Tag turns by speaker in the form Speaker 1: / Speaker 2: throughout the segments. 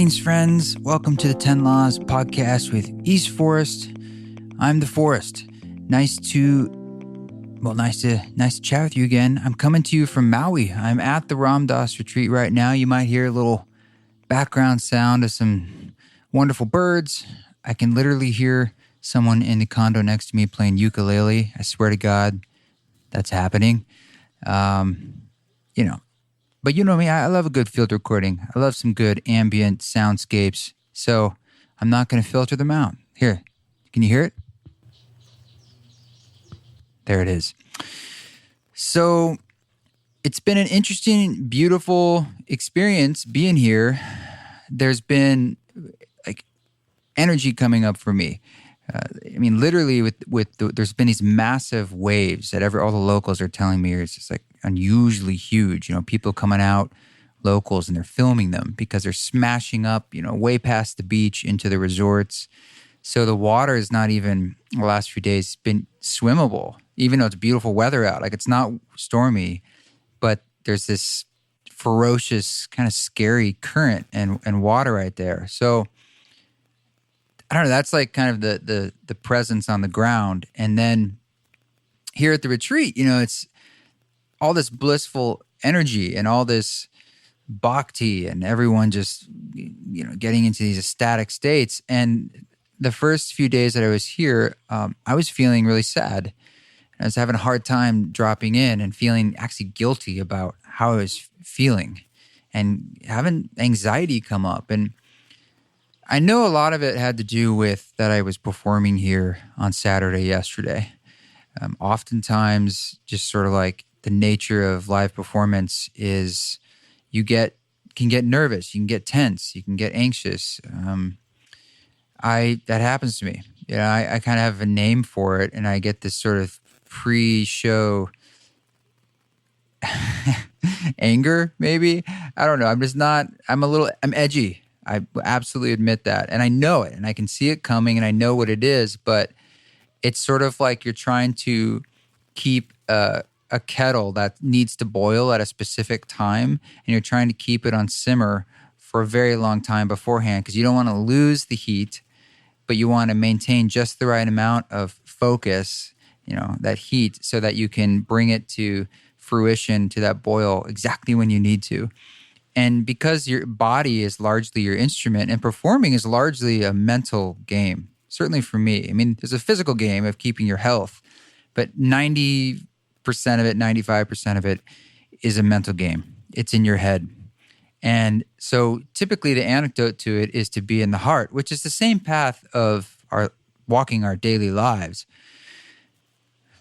Speaker 1: Greetings, friends. Welcome to the 10 Laws podcast with East Forest. I'm the Forest. Nice to chat with you again. I'm coming to you from Maui. I'm at the Ram Dass retreat right now. You might hear a little background sound of some wonderful birds. I can literally hear someone in the condo next to me playing ukulele. I swear to God, that's happening. But you know me, I love a good field recording. I love some good ambient soundscapes. So I'm not going to filter them out. Here, can you hear it? There it is. So it's been an interesting, beautiful experience being here. There's been like energy coming up for me. Literally there's been these massive waves that all the locals are telling me is just like unusually huge. You know, people coming out, locals, and they're filming them because they're smashing up, way past the beach into the resorts. So the water is not even, the last few days, been swimmable, even though it's beautiful weather out. Like, it's not stormy, but there's this ferocious, kind of scary current and water right there. So I don't know, that's like kind of the presence on the ground. And then here at the retreat, it's all this blissful energy and all this bhakti and everyone just, getting into these ecstatic states. And the first few days that I was here, I was feeling really sad. I was having a hard time dropping in and feeling actually guilty about how I was feeling and having anxiety come up. And I know a lot of it had to do with that I was performing here on Saturday yesterday. Oftentimes, just sort of like the nature of live performance is you can get nervous, you can get tense, you can get anxious. That happens to me. I kind of have a name for it, and I get this sort of pre-show anger, maybe. I don't know. I'm edgy. I absolutely admit that. And I know it, and I can see it coming, and I know what it is, but it's sort of like you're trying to keep a kettle that needs to boil at a specific time, and you're trying to keep it on simmer for a very long time beforehand because you don't want to lose the heat, but you want to maintain just the right amount of focus, that heat, so that you can bring it to fruition, to that boil exactly when you need to. And because your body is largely your instrument and performing is largely a mental game, certainly for me. There's a physical game of keeping your health, but 90% of it, 95% of it is a mental game. It's in your head. And so typically the antidote to it is to be in the heart, which is the same path of our walking our daily lives.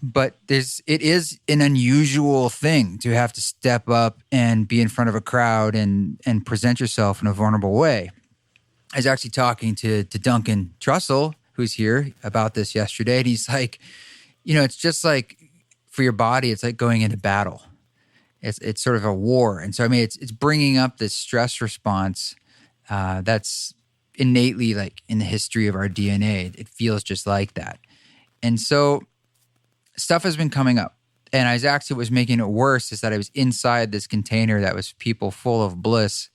Speaker 1: But it is an unusual thing to have to step up and be in front of a crowd and present yourself in a vulnerable way. I was actually talking to Duncan Trussell, who's here, about this yesterday, and he's like, it's just like for your body, it's like going into battle. It's sort of a war. And so, it's bringing up this stress response that's innately like in the history of our DNA. It feels just like that. And so stuff has been coming up. And what was making it worse is that I was inside this container that was people full of bliss.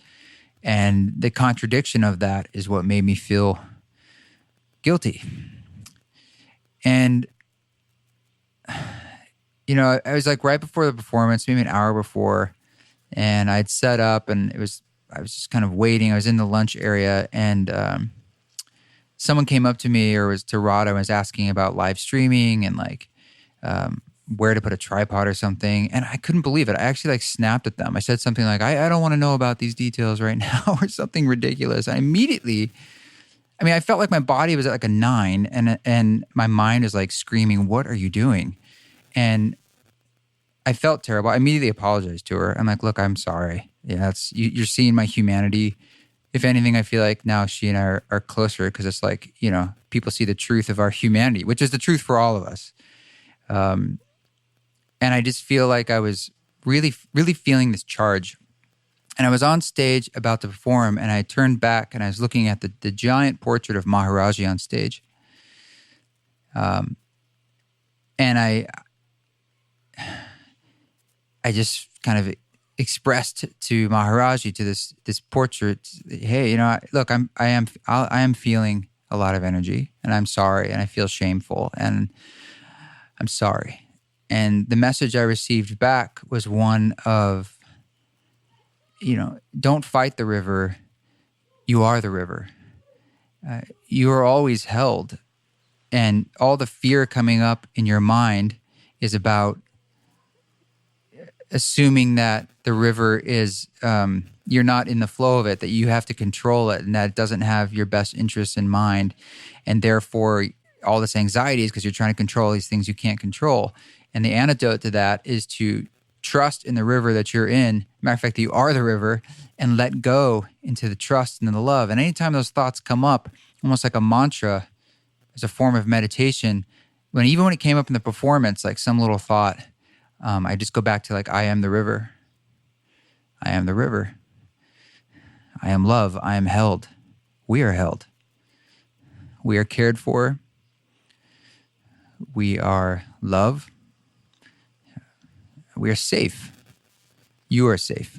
Speaker 1: And the contradiction of that is what made me feel guilty. And, I was like right before the performance, maybe an hour before, and I'd set up and I was just kind of waiting. I was in the lunch area, and someone came up to me, or it was to Rada, and was asking about live streaming and like, where to put a tripod or something. And I couldn't believe it. I actually snapped at them. I said something like, I don't want to know about these details right now, or something ridiculous. I immediately, I felt like my body was at like a 9 and my mind is like screaming, what are you doing? And I felt terrible. I immediately apologized to her. I'm like, look, I'm sorry. Yeah, you're seeing my humanity. If anything, I feel like now she and I are closer because it's like, people see the truth of our humanity, which is the truth for all of us. And I just feel like I was really, really feeling this charge. And I was on stage about to perform, and I turned back and I was looking at the giant portrait of Maharaji on stage. And I just kind of expressed to Maharaji, to this portrait, hey, look, I am feeling a lot of energy, and I'm sorry, and I feel shameful, and I'm sorry. And the message I received back was one of, don't fight the river. You are the river. You are always held. And all the fear coming up in your mind is about assuming that the river is, you're not in the flow of it, that you have to control it, and that it doesn't have your best interests in mind. And therefore, all this anxiety is because you're trying to control these things you can't control. And the antidote to that is to trust in the river that you're in. Matter of fact, that you are the river, and let go into the trust and the love. And anytime those thoughts come up, almost like a mantra, as a form of meditation, even when it came up in the performance, like some little thought, I just go back to like, I am the river. I am the river. I am love. I am held. We are held. We are cared for. We are love. We are safe. You are safe.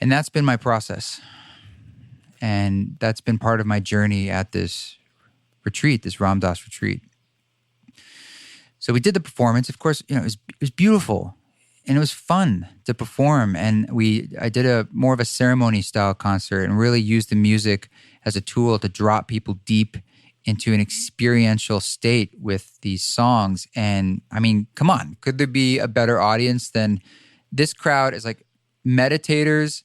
Speaker 1: And that's been my process. And that's been part of my journey at this retreat, this Ram Dass retreat. So we did the performance. Of course, it was beautiful, and it was fun to perform. And I did more of a ceremony style concert, and really used the music as a tool to drop people deep into an experiential state with these songs. And I mean, come on, could there be a better audience than this crowd? Is like meditators,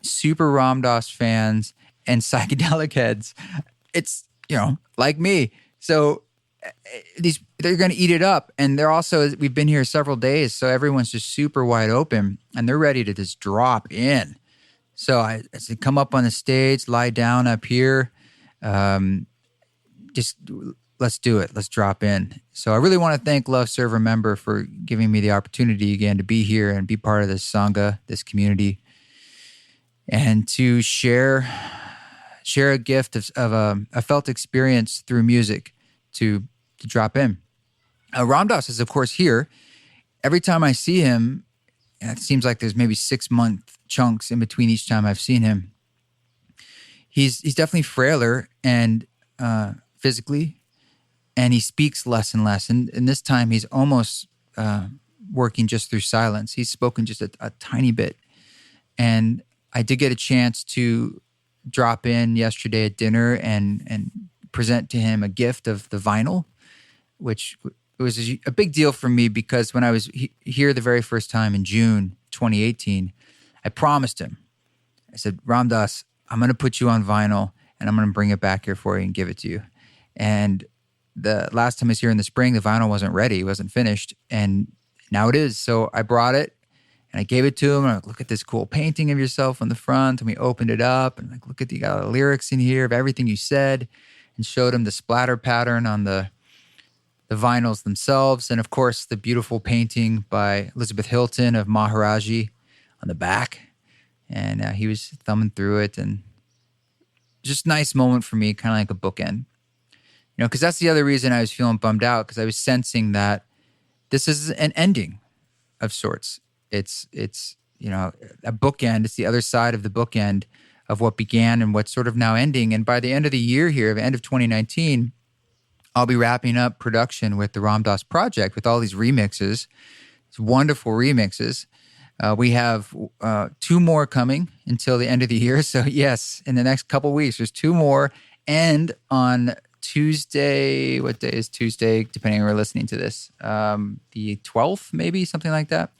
Speaker 1: super Ram Dass fans, and psychedelic heads. It's, like me. So they're going to eat it up. And they're also, we've been here several days, so everyone's just super wide open, and they're ready to just drop in. So I said, come up on the stage, lie down up here. Just let's do it. Let's drop in. So I really want to thank Love, Serve, Remember for giving me the opportunity again to be here and be part of this Sangha, this community, and to share a gift of a felt experience through music to drop in. Ram Dass is, of course, here. Every time I see him, it seems like there's maybe 6-month chunks in between each time I've seen him. He's definitely frailer and physically, and he speaks less and less. And this time he's almost working just through silence. He's spoken just a tiny bit. And I did get a chance to drop in yesterday at dinner and present to him a gift of the vinyl, which was a big deal for me because when I was here the very first time in June 2018, I promised him. I said, Ram Dass, I'm going to put you on vinyl, and I'm going to bring it back here for you and give it to you. And the last time I was here in the spring, the vinyl wasn't ready, it wasn't finished, and now it is. So I brought it, and I gave it to him. And I'm like, look at this cool painting of yourself on the front. And we opened it up, and like, look at you got the lyrics in here of everything you said, and showed him the splatter pattern on the vinyls themselves. And of course, the beautiful painting by Elizabeth Hilton of Maharaji on the back. And he was thumbing through it, and just a nice moment for me, kind of like a bookend. Because that's the other reason I was feeling bummed out, because I was sensing that this is an ending of sorts. It's a bookend. It's the other side of the bookend of what began and what's sort of now ending. And by the end of the year here, the end of 2019, I'll be wrapping up production with the Ram Dass Project with all these remixes. It's wonderful remixes. We have 2 more coming until the end of the year. So yes, in the next couple weeks, there's 2 more. And on Tuesday, what day is Tuesday, depending on where we're listening to this, the 12th, maybe, something like that,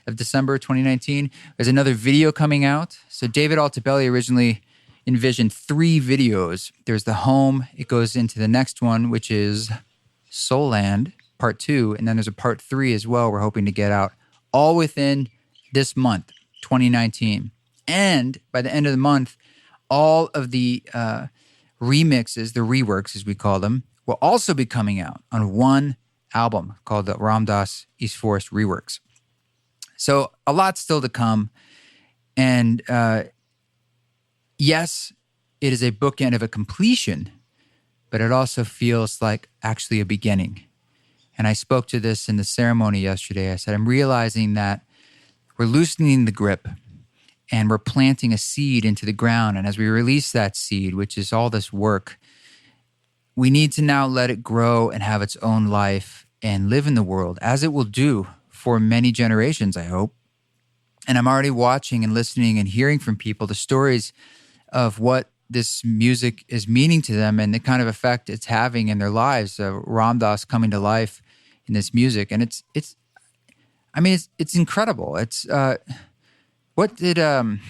Speaker 1: of December 2019, there's another video coming out. So David Altabelli originally envisioned 3 videos. There's the home, it goes into the next one, which is Soul Land, part 2, and then there's a part 3 as well we're hoping to get out, all within this month, 2019. And by the end of the month, all of the remixes, the reworks as we call them, will also be coming out on one album called the Ram Dass East Forest Reworks. So a lot still to come. And yes, it is a bookend of a completion, but it also feels like actually a beginning. And I spoke to this in the ceremony yesterday. I said, I'm realizing that we're loosening the grip and we're planting a seed into the ground. And as we release that seed, which is all this work, we need to now let it grow and have its own life and live in the world, as it will do for many generations, I hope. And I'm already watching and listening and hearing from people the stories of what this music is meaning to them and the kind of effect it's having in their lives. Ram Dass coming to life in this music, and it's incredible. It's there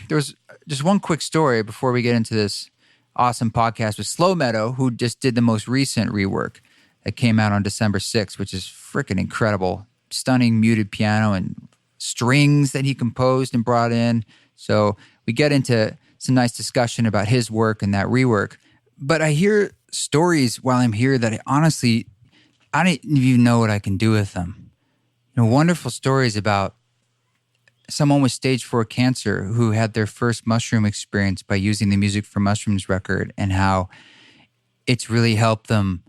Speaker 1: was just one quick story before we get into this awesome podcast with Slow Meadow, who just did the most recent rework that came out on December 6th, which is freaking incredible. Stunning muted piano and strings that he composed and brought in. So we get into some nice discussion about his work and that rework. But I hear stories while I'm here that I don't even know what I can do with them. Wonderful stories about someone with stage 4 cancer who had their first mushroom experience by using the Music for Mushrooms record, and how it's really helped them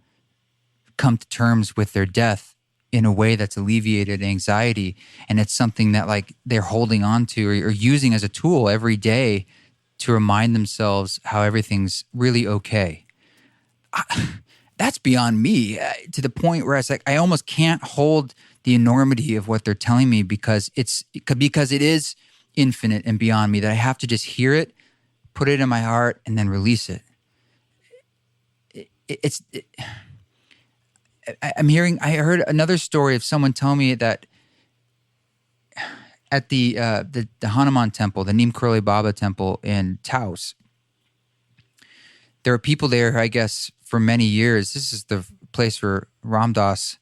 Speaker 1: come to terms with their death in a way that's alleviated anxiety. And it's something that like they're holding on to or using as a tool every day to remind themselves how everything's really okay. That's beyond me, to the point where it's like I almost can't hold the enormity of what they're telling me because it is infinite and beyond me, that I have to just hear it, put it in my heart, and then release it. I heard another story of someone telling me that at the Hanuman temple, the Neem Karoli Baba temple in Taos, there are people there who, I guess, for many years, this is the place where Ram Dass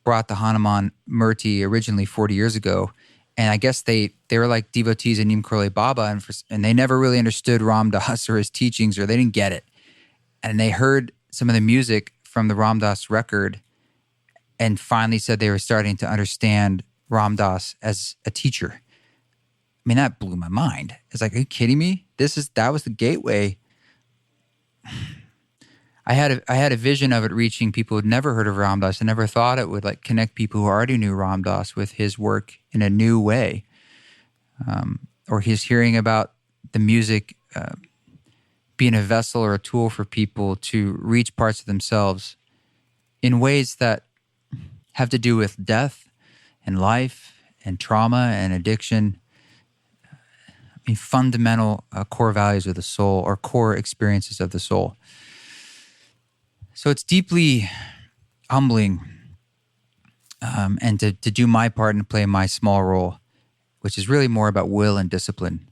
Speaker 1: brought the Hanuman Murti originally 40 years ago. And I guess they were like devotees of Neem Karoli Baba, and they never really understood Ram Dass or his teachings, or they didn't get it. And they heard some of the music from the Ram Dass record and finally said they were starting to understand Ram Dass as a teacher. I mean, that blew my mind. It's like, are you kidding me? That was the gateway. I had a vision of it reaching people who'd never heard of Ram Dass and never thought it would like connect people who already knew Ram Dass with his work in a new way. Or he's hearing about the music being a vessel or a tool for people to reach parts of themselves in ways that have to do with death and life and trauma and addiction. I mean, fundamental core values of the soul, or core experiences of the soul. So it's deeply humbling, and to do my part and play my small role, which is really more about will and discipline,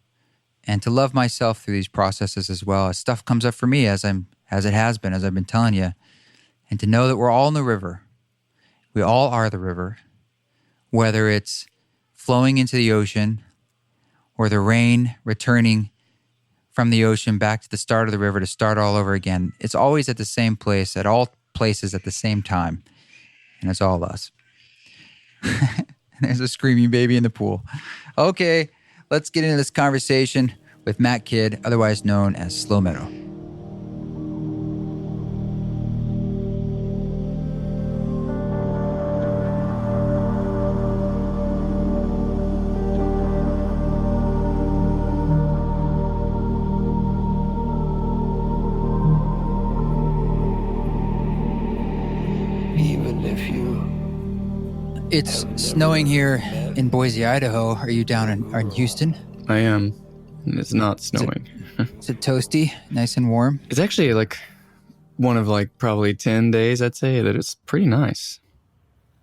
Speaker 1: and to love myself through these processes as well as stuff comes up for me as it has been, as I've been telling you, and to know that we're all in the river. We all are the river, whether it's flowing into the ocean or the rain returning from the ocean back to the start of the river to start all over again. It's always at the same place, at all places at the same time. And it's all us. There's a screaming baby in the pool. Okay, let's get into this conversation with Matt Kidd, otherwise known as Slow Meadow. It's snowing here in Boise, Idaho. Are you down in Houston?
Speaker 2: I am. It's not snowing.
Speaker 1: Is it toasty, nice and warm?
Speaker 2: It's actually like one of like probably 10 days, I'd say, that it's pretty nice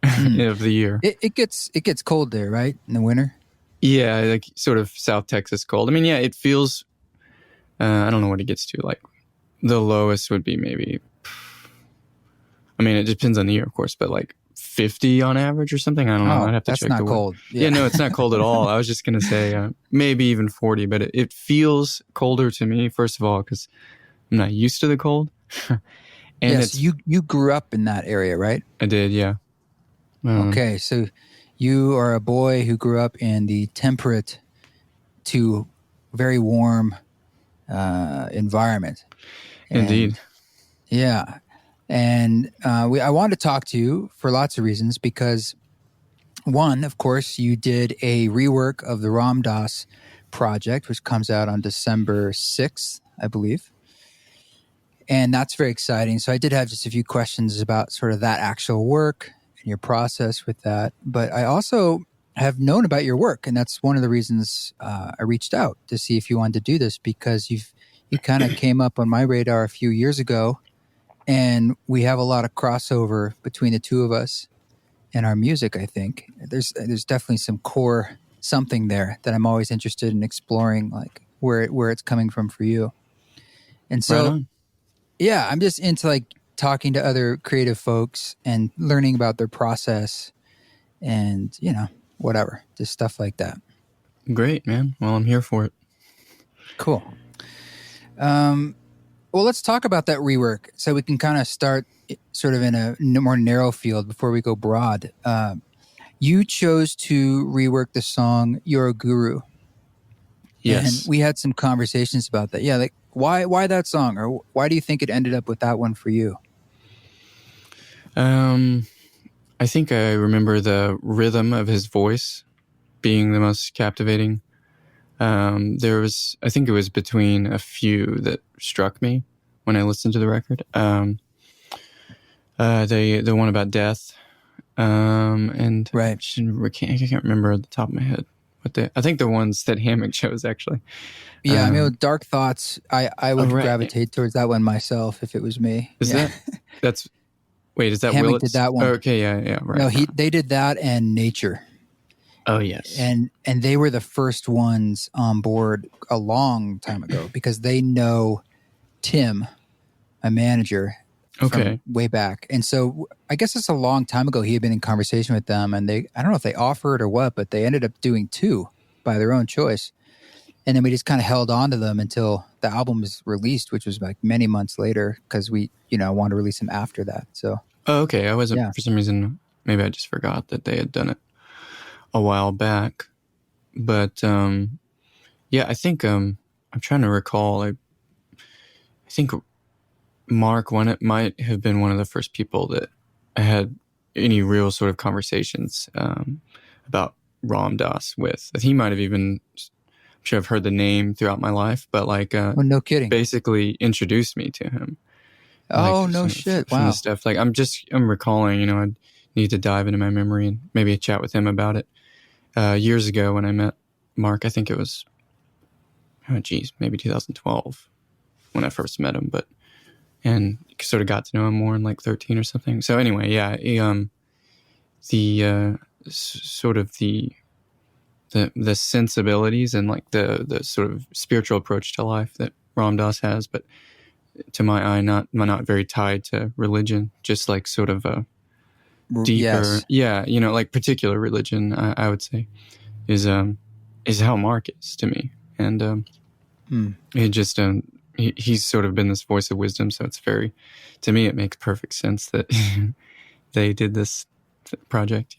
Speaker 2: of the year.
Speaker 1: It gets cold there, right? In the winter?
Speaker 2: Yeah, like sort of South Texas cold. I mean, yeah, it feels, I don't know what it gets to. Like the lowest would be maybe, I mean, it depends on the year, of course, but like 50 on average or something. I don't know. I'd have to check.
Speaker 1: That's not cold.
Speaker 2: Yeah, no, it's not cold at all. I was just going to say maybe even 40, but it feels colder to me, first of all, because I'm not used to the cold.
Speaker 1: And yes, you grew up in that area, right?
Speaker 2: I did, yeah.
Speaker 1: Okay, so you are a boy who grew up in the temperate to very warm environment.
Speaker 2: Indeed.
Speaker 1: Yeah. And I wanted to talk to you for lots of reasons, because One, of course, you did a rework of the Ram Dass project, which comes out on December 6th, I believe. And that's very exciting. So I did have just a few questions about sort of that actual work and your process with that. But I also have known about your work, and that's one of the reasons I reached out to see if you wanted to do this, because you kind of came up on my radar a few years ago, and we have a lot of crossover between the two of us and our music. I think there's definitely some core something there that I'm always interested in exploring, like where it's coming from for you. And
Speaker 2: Right
Speaker 1: so
Speaker 2: on.
Speaker 1: yeah, I'm just into like talking to other creative folks and learning about their process and, whatever, just stuff like that.
Speaker 2: Great, man. Well, I'm here for it.
Speaker 1: Cool. Well, let's talk about that rework so we can kind of start sort of in a more narrow field before we go broad. You chose to rework the song You're a Guru. And
Speaker 2: Yes.
Speaker 1: we had some conversations about that. Yeah, like why that song, or why do you think it ended up with that one for you?
Speaker 2: I think I remember the rhythm of his voice being the most captivating. I think it was between a few that struck me when I listened to the record. The one about death, and
Speaker 1: Right.
Speaker 2: I can't remember at the top of my head. I think the ones that Hammock chose actually.
Speaker 1: Yeah, I mean, with Dark Thoughts, I would
Speaker 2: right.
Speaker 1: gravitate towards that one myself if it was me.
Speaker 2: Is
Speaker 1: Yeah.
Speaker 2: is that
Speaker 1: Hammock did
Speaker 2: Willits?
Speaker 1: that one.
Speaker 2: Oh, okay, yeah, right.
Speaker 1: No, they did that and Nature.
Speaker 2: Oh, yes.
Speaker 1: And they were the first ones on board a long time ago because they know Tim, my manager,
Speaker 2: Okay.
Speaker 1: from way back. And so I guess it's a long time ago he had been in conversation with them, and I don't know if they offered or what, but they ended up doing two by their own choice. And then we just kind of held on to them until the album was released, which was like many months later because we, wanted to release them after that. So,
Speaker 2: Oh, okay. I wasn't,
Speaker 1: yeah.
Speaker 2: for some reason, maybe I just forgot that they had done it a while back. But, yeah, I think, I'm trying to recall. I think Mark might have been one of the first people that I had any real sort of conversations, about Ram Dass with. He might have even, I'm sure I've heard the name throughout my life, but like,
Speaker 1: Oh, no kidding.
Speaker 2: basically introduced me to him.
Speaker 1: Oh, no shit.
Speaker 2: From
Speaker 1: Wow.
Speaker 2: the stuff. Like I'm recalling, I need to dive into my memory and maybe chat with him about it. Years ago when I met Mark, I think it was, maybe 2012 when I first met him, and sort of got to know him more in like 13 or something. So anyway, yeah, sort of the sensibilities and like the sort of spiritual approach to life that Ram Dass has, but to my eye, not very tied to religion, just like sort of a deeper,
Speaker 1: yes.
Speaker 2: like particular religion, I would say, is how Mark is to me. And it just, he's sort of been this voice of wisdom. So to me, it makes perfect sense that they did this project,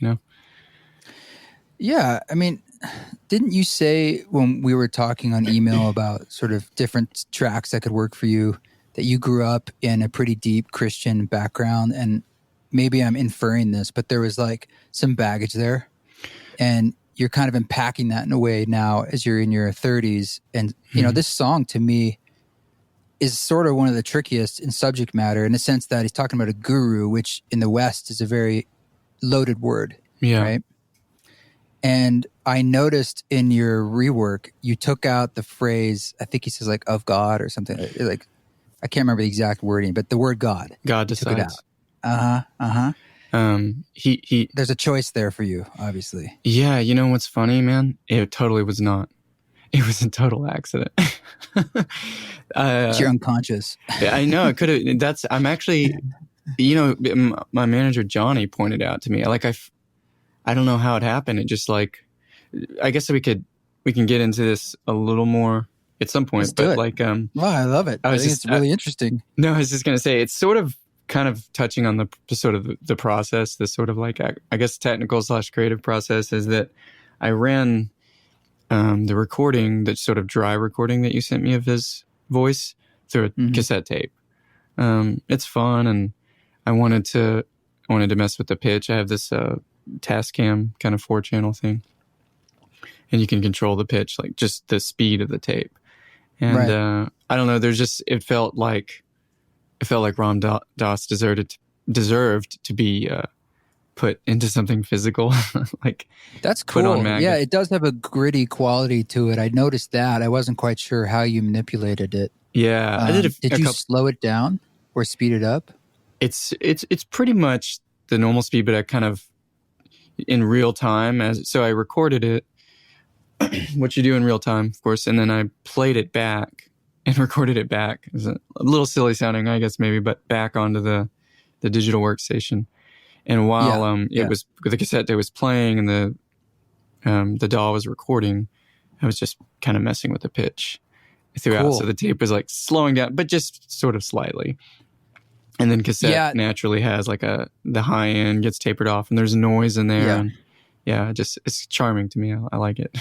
Speaker 1: Yeah. I mean, didn't you say when we were talking on email about sort of different tracks that could work for you that you grew up in a pretty deep Christian background? And maybe I'm inferring this, but there was like some baggage there, and you're kind of unpacking that in a way now as you're in your 30s. And, this song to me is sort of one of the trickiest in subject matter, in the sense that he's talking about a guru, which in the West is a very loaded word.
Speaker 2: Yeah.
Speaker 1: Right. And I noticed in your rework, you took out the phrase, I think he says like of God or something, like, I can't remember the exact wording, but the word God.
Speaker 2: God
Speaker 1: Took it out.
Speaker 2: decides.
Speaker 1: There's a choice there for you, obviously.
Speaker 2: Yeah, you know what's funny, man? It totally was not. It was a total accident.
Speaker 1: You're unconscious.
Speaker 2: I know it could have. I'm actually, my manager Johnny pointed out to me. Like I don't know how it happened. It just like, I guess we can get into this a little more at some point.
Speaker 1: Let's do
Speaker 2: but
Speaker 1: it.
Speaker 2: like,
Speaker 1: Well, I love it. I think it's really interesting.
Speaker 2: No, I was just gonna say it's sort of kind of touching on the sort of the process. The sort of like I guess technical / creative process is that I ran the recording, that sort of dry recording that you sent me of his voice through a cassette tape. It's fun, and I wanted to mess with the pitch. I have this Tascam kind of 4-channel thing, and you can control the pitch, like just the speed of the tape. And
Speaker 1: Right.
Speaker 2: I don't know. There's just it felt like Ram Dass deserved to be put into something physical, like
Speaker 1: That's
Speaker 2: put on
Speaker 1: cool. Yeah,
Speaker 2: magnet.
Speaker 1: it does have a gritty quality to it. I noticed that. I wasn't quite sure how you manipulated it.
Speaker 2: Yeah, I did
Speaker 1: Did
Speaker 2: a
Speaker 1: you
Speaker 2: couple.
Speaker 1: slow it down or speed it up?
Speaker 2: It's pretty much the normal speed, but I kind of in real time. So I recorded it, what you do in real time, of course, and then I played it back and recorded it back. It was a little silly sounding, I guess, maybe, but back onto the digital workstation. And while
Speaker 1: Yeah.
Speaker 2: it
Speaker 1: Yeah.
Speaker 2: was the cassette that was playing and the DAW was recording, I was just kind of messing with the pitch throughout.
Speaker 1: Cool.
Speaker 2: So the tape was like slowing down, but just sort of slightly. And then cassette
Speaker 1: Yeah.
Speaker 2: naturally has like the high end gets tapered off, and there's noise in there,
Speaker 1: Yeah.
Speaker 2: and yeah, it's charming to me. I like it.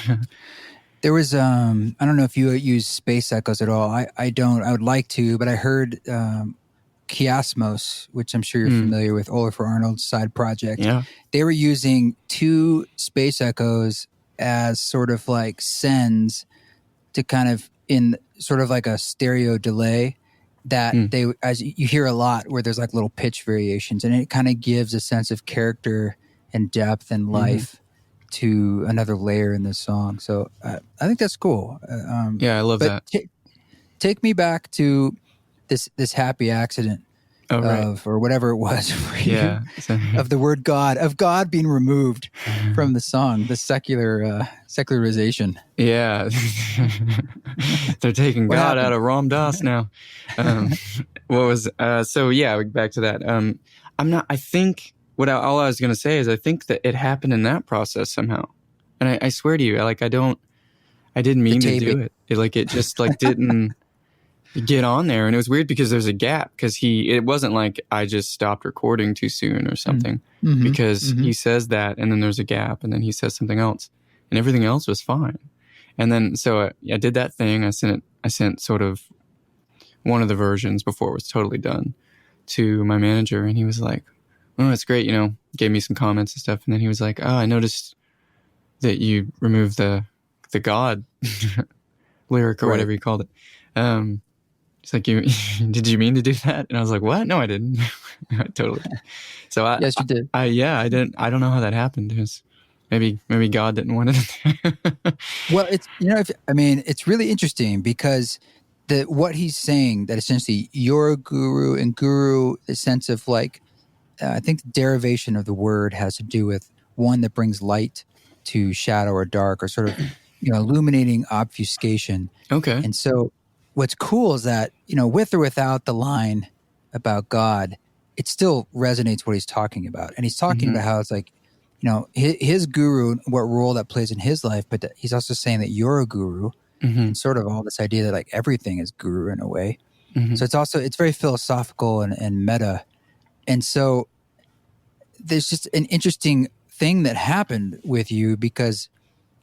Speaker 1: There was I don't know if you use space echoes at all. I don't. I would like to, but I heard Chiasmos, which I'm sure you're familiar with, Olafur Arnold's side project.
Speaker 2: Yeah.
Speaker 1: They were using 2 space echoes as sort of like sends to kind of in sort of like a stereo delay that they, as you hear a lot where there's like little pitch variations, and it kind of gives a sense of character and depth and life to another layer in this song. So I think that's cool.
Speaker 2: Yeah, I love that.
Speaker 1: Take me back to this happy accident of, or whatever it was for you, of the word God, of God being removed from the song, the secularization.
Speaker 2: Yeah. They're taking
Speaker 1: What
Speaker 2: God
Speaker 1: happened?
Speaker 2: out of Ram Dass now. So yeah, back to that. I think all I was going to say is I think that it happened in that process somehow. And I swear to you, I didn't mean to do it. It just didn't get on there. And it was weird because there's a gap because it wasn't like I just stopped recording too soon or something because he says that and then there's a gap and then he says something else and everything else was fine. And then, so I did that thing. I sent sort of one of the versions before it was totally done to my manager, and he was like, "Oh, that's great." Gave me some comments and stuff. And then he was like, "Oh, I noticed that you removed the God lyric or whatever you called it." It's like, did you mean to do that? And I was like, what? No, I didn't. Totally. So
Speaker 1: Yes, you did.
Speaker 2: I didn't. I don't know how that happened. It was maybe God didn't want it.
Speaker 1: Well, it's really interesting because what he's saying, that essentially you're a guru, and guru, the sense of I think the derivation of the word has to do with one that brings light to shadow or dark, or sort of illuminating obfuscation.
Speaker 2: Okay.
Speaker 1: And so what's cool is that, with or without the line about God, it still resonates what he's talking about. And he's talking about how it's like, his guru, what role that plays in his life, but he's also saying that you're a guru, and sort of all this idea that everything is guru in a way. So it's very philosophical and meta. And so there's just an interesting thing that happened with you, because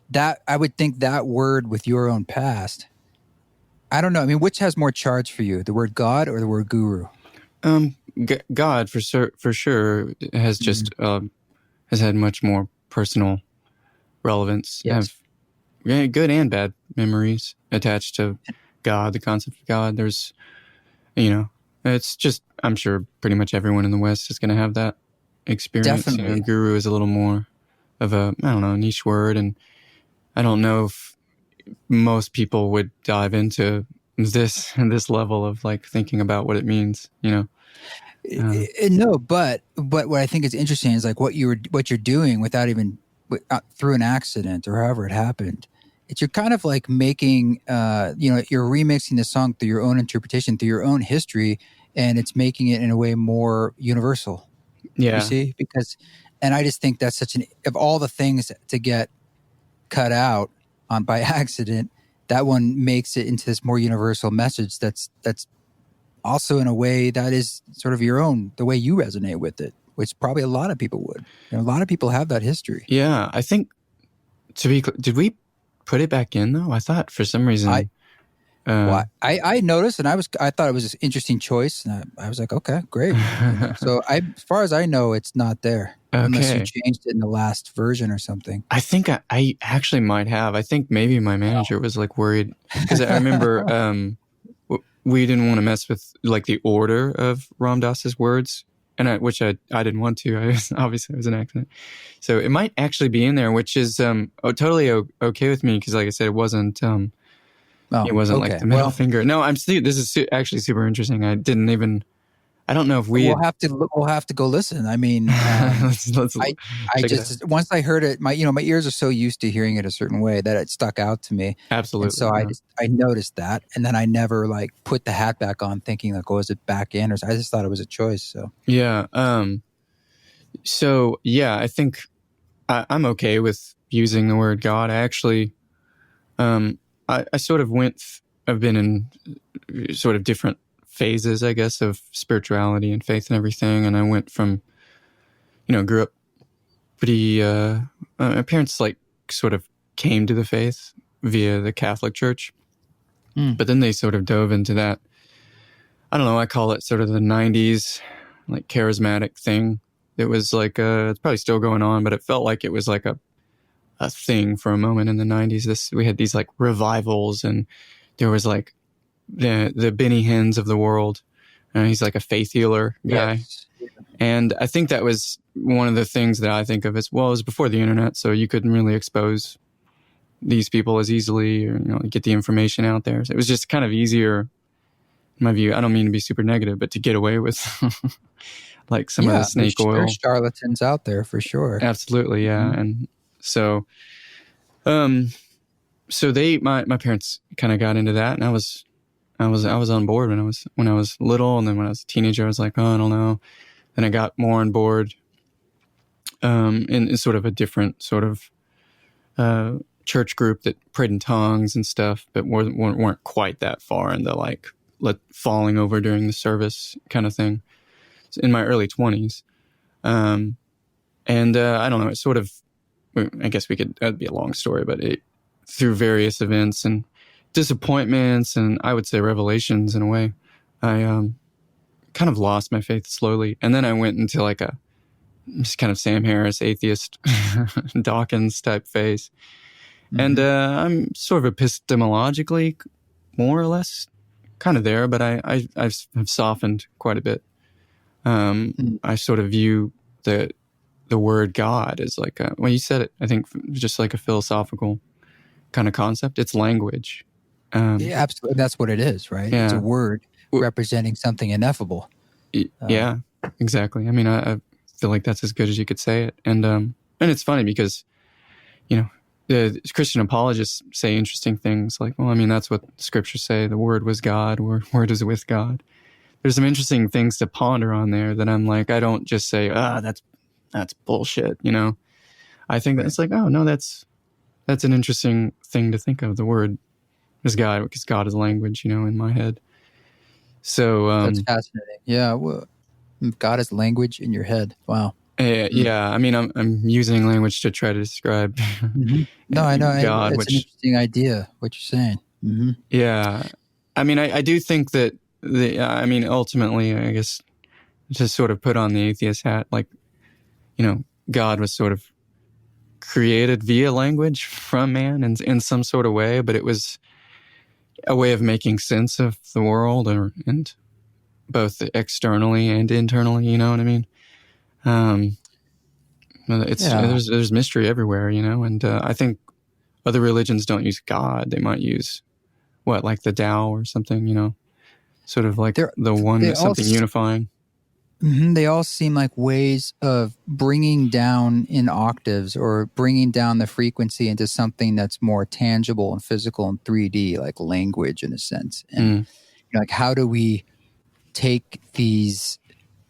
Speaker 1: that, I would think that word with your own past, I don't know. I mean, which has more charge for you, the word God or the word guru?
Speaker 2: God for sure has just has had much more personal relevance.
Speaker 1: Yes.
Speaker 2: I have good and bad memories attached to God, the concept of God. There's, it's just, I'm sure pretty much everyone in the West is going to have that experience.
Speaker 1: Definitely.
Speaker 2: Guru is a little more of a, I don't know, niche word, and I don't know if most people would dive into this level of thinking about what it means,
Speaker 1: No, but what I think is interesting is what you're doing without even through an accident or however it happened. You're kind of making, you're remixing the song through your own interpretation, through your own history, and it's making it in a way more universal.
Speaker 2: Yeah.
Speaker 1: You see? And I just think that's of all the things to get cut out by accident, that one makes it into this more universal message that's also in a way that is sort of your own, the way you resonate with it, which probably a lot of people would. A lot of people have that history.
Speaker 2: Yeah, I think, did we put it back in though? I thought for some reason Uh,
Speaker 1: Well, I noticed, and I thought it was an interesting choice, and I was like, okay, great. So as far as I know, it's not there unless you
Speaker 2: okay.
Speaker 1: changed it in the last version or something.
Speaker 2: I think I actually might have. I think maybe my manager was like worried because I remember we didn't want to mess with like the order of Ram Dass's words, and which I didn't want to. Obviously it was an accident, so it might actually be in there, which is totally okay with me because, like I said,
Speaker 1: Oh,
Speaker 2: it wasn't like
Speaker 1: okay.
Speaker 2: the middle
Speaker 1: Well,
Speaker 2: finger. No, this is actually super interesting. I don't know if we had.
Speaker 1: we'll have to go listen. I mean,
Speaker 2: let's
Speaker 1: I I
Speaker 2: check it out.
Speaker 1: just once I heard it, my ears are so used to hearing it a certain way that it stuck out to me, and
Speaker 2: Absolutely.
Speaker 1: so
Speaker 2: Yeah.
Speaker 1: I noticed that, and then I never like put the hat back on, thinking like, oh, is it back in? Or I just thought it was a choice. So
Speaker 2: Yeah. So yeah, I think I'm okay with using the word God. I actually, I sort of I've been in sort of different phases, I guess, of spirituality and faith and everything. And I went from, grew up pretty, my parents like sort of came to the faith via the Catholic Church, but then they sort of dove into that. I don't know. I call it sort of the 90s, like charismatic thing. It was like, it's probably still going on, but it felt like it was like a thing for a moment in the 90s. We had these like revivals, and there was like the Benny Hinn's of the world. He's like a faith healer guy.
Speaker 1: yes,
Speaker 2: And I think that was one of the things that I think of as, well, it was before the internet, so you couldn't really expose these people as easily, or get the information out there. So it was just kind of easier, in my view. I don't mean to be super negative, but to get away with like some of the
Speaker 1: yeah.
Speaker 2: snake oil.
Speaker 1: There's charlatans out there for sure.
Speaker 2: Absolutely, yeah.
Speaker 1: Mhm.
Speaker 2: And so so my parents kind of got into that, and I was on board when I was little, and then when I was a teenager I was like, oh, I don't know. Then I got more on board in sort of a different sort of church group that prayed in tongues and stuff, but weren't quite that far into like falling over during the service kind of thing. In my early 20s. And I don't know, it sort of, I guess that'd be a long story, but through various events and disappointments and I would say revelations in a way, I kind of lost my faith slowly. And then I went into like just kind of Sam Harris, atheist, Dawkins type phase.
Speaker 1: Mm-hmm.
Speaker 2: And I'm sort of epistemologically more or less kind of there, but I've softened quite a bit. I sort of view the word God as like well, you said it, I think, just like a philosophical kind of concept. It's language.
Speaker 1: Yeah, absolutely. That's what it is, right?
Speaker 2: Yeah.
Speaker 1: It's a word representing something ineffable.
Speaker 2: Yeah, exactly. I mean, I feel like that's as good as you could say it. And it's funny because, the Christian apologists say interesting things like, well, I mean, that's what scriptures say. The word was God, or word is with God. There's some interesting things to ponder on there that I'm like, I don't just say, that's bullshit. I think that it's like, oh no, that's an interesting thing to think of. The word is God, because God is language, in my head. So
Speaker 1: That's fascinating. Yeah, well, God is language in your head. Wow.
Speaker 2: yeah. I mean, I'm using language to try to describe
Speaker 1: Mm-hmm. No, I know.
Speaker 2: God,
Speaker 1: It's an
Speaker 2: which
Speaker 1: interesting idea, what you're saying. Mm-hmm.
Speaker 2: yeah. I mean, I do think that ultimately, I guess, to sort of put on the atheist hat, like, God was sort of created via language from man in some sort of way, but it was a way of making sense of the world, and both externally and internally. You know what I mean? There's mystery everywhere, and I think other religions don't use God. They might use like the Tao or something, sort of like the one, something unifying.
Speaker 1: Mm-hmm, they all seem like ways of bringing down in octaves or bringing down the frequency into something that's more tangible and physical and 3D, like language in a sense. And like, how do we take these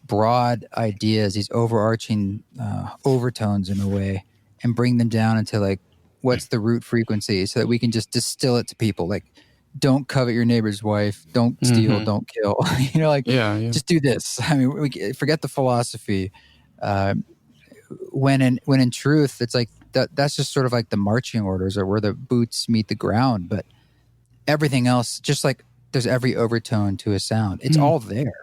Speaker 1: broad ideas, these overarching overtones in a way, and bring them down into like, what's the root frequency, so that we can just distill it to people, like, don't covet your neighbor's wife, don't steal, don't kill. Just do this. I mean, we forget the philosophy. When in truth, it's like that's just sort of like the marching orders, or where the boots meet the ground. But everything else, just like there's every overtone to a sound. It's all there.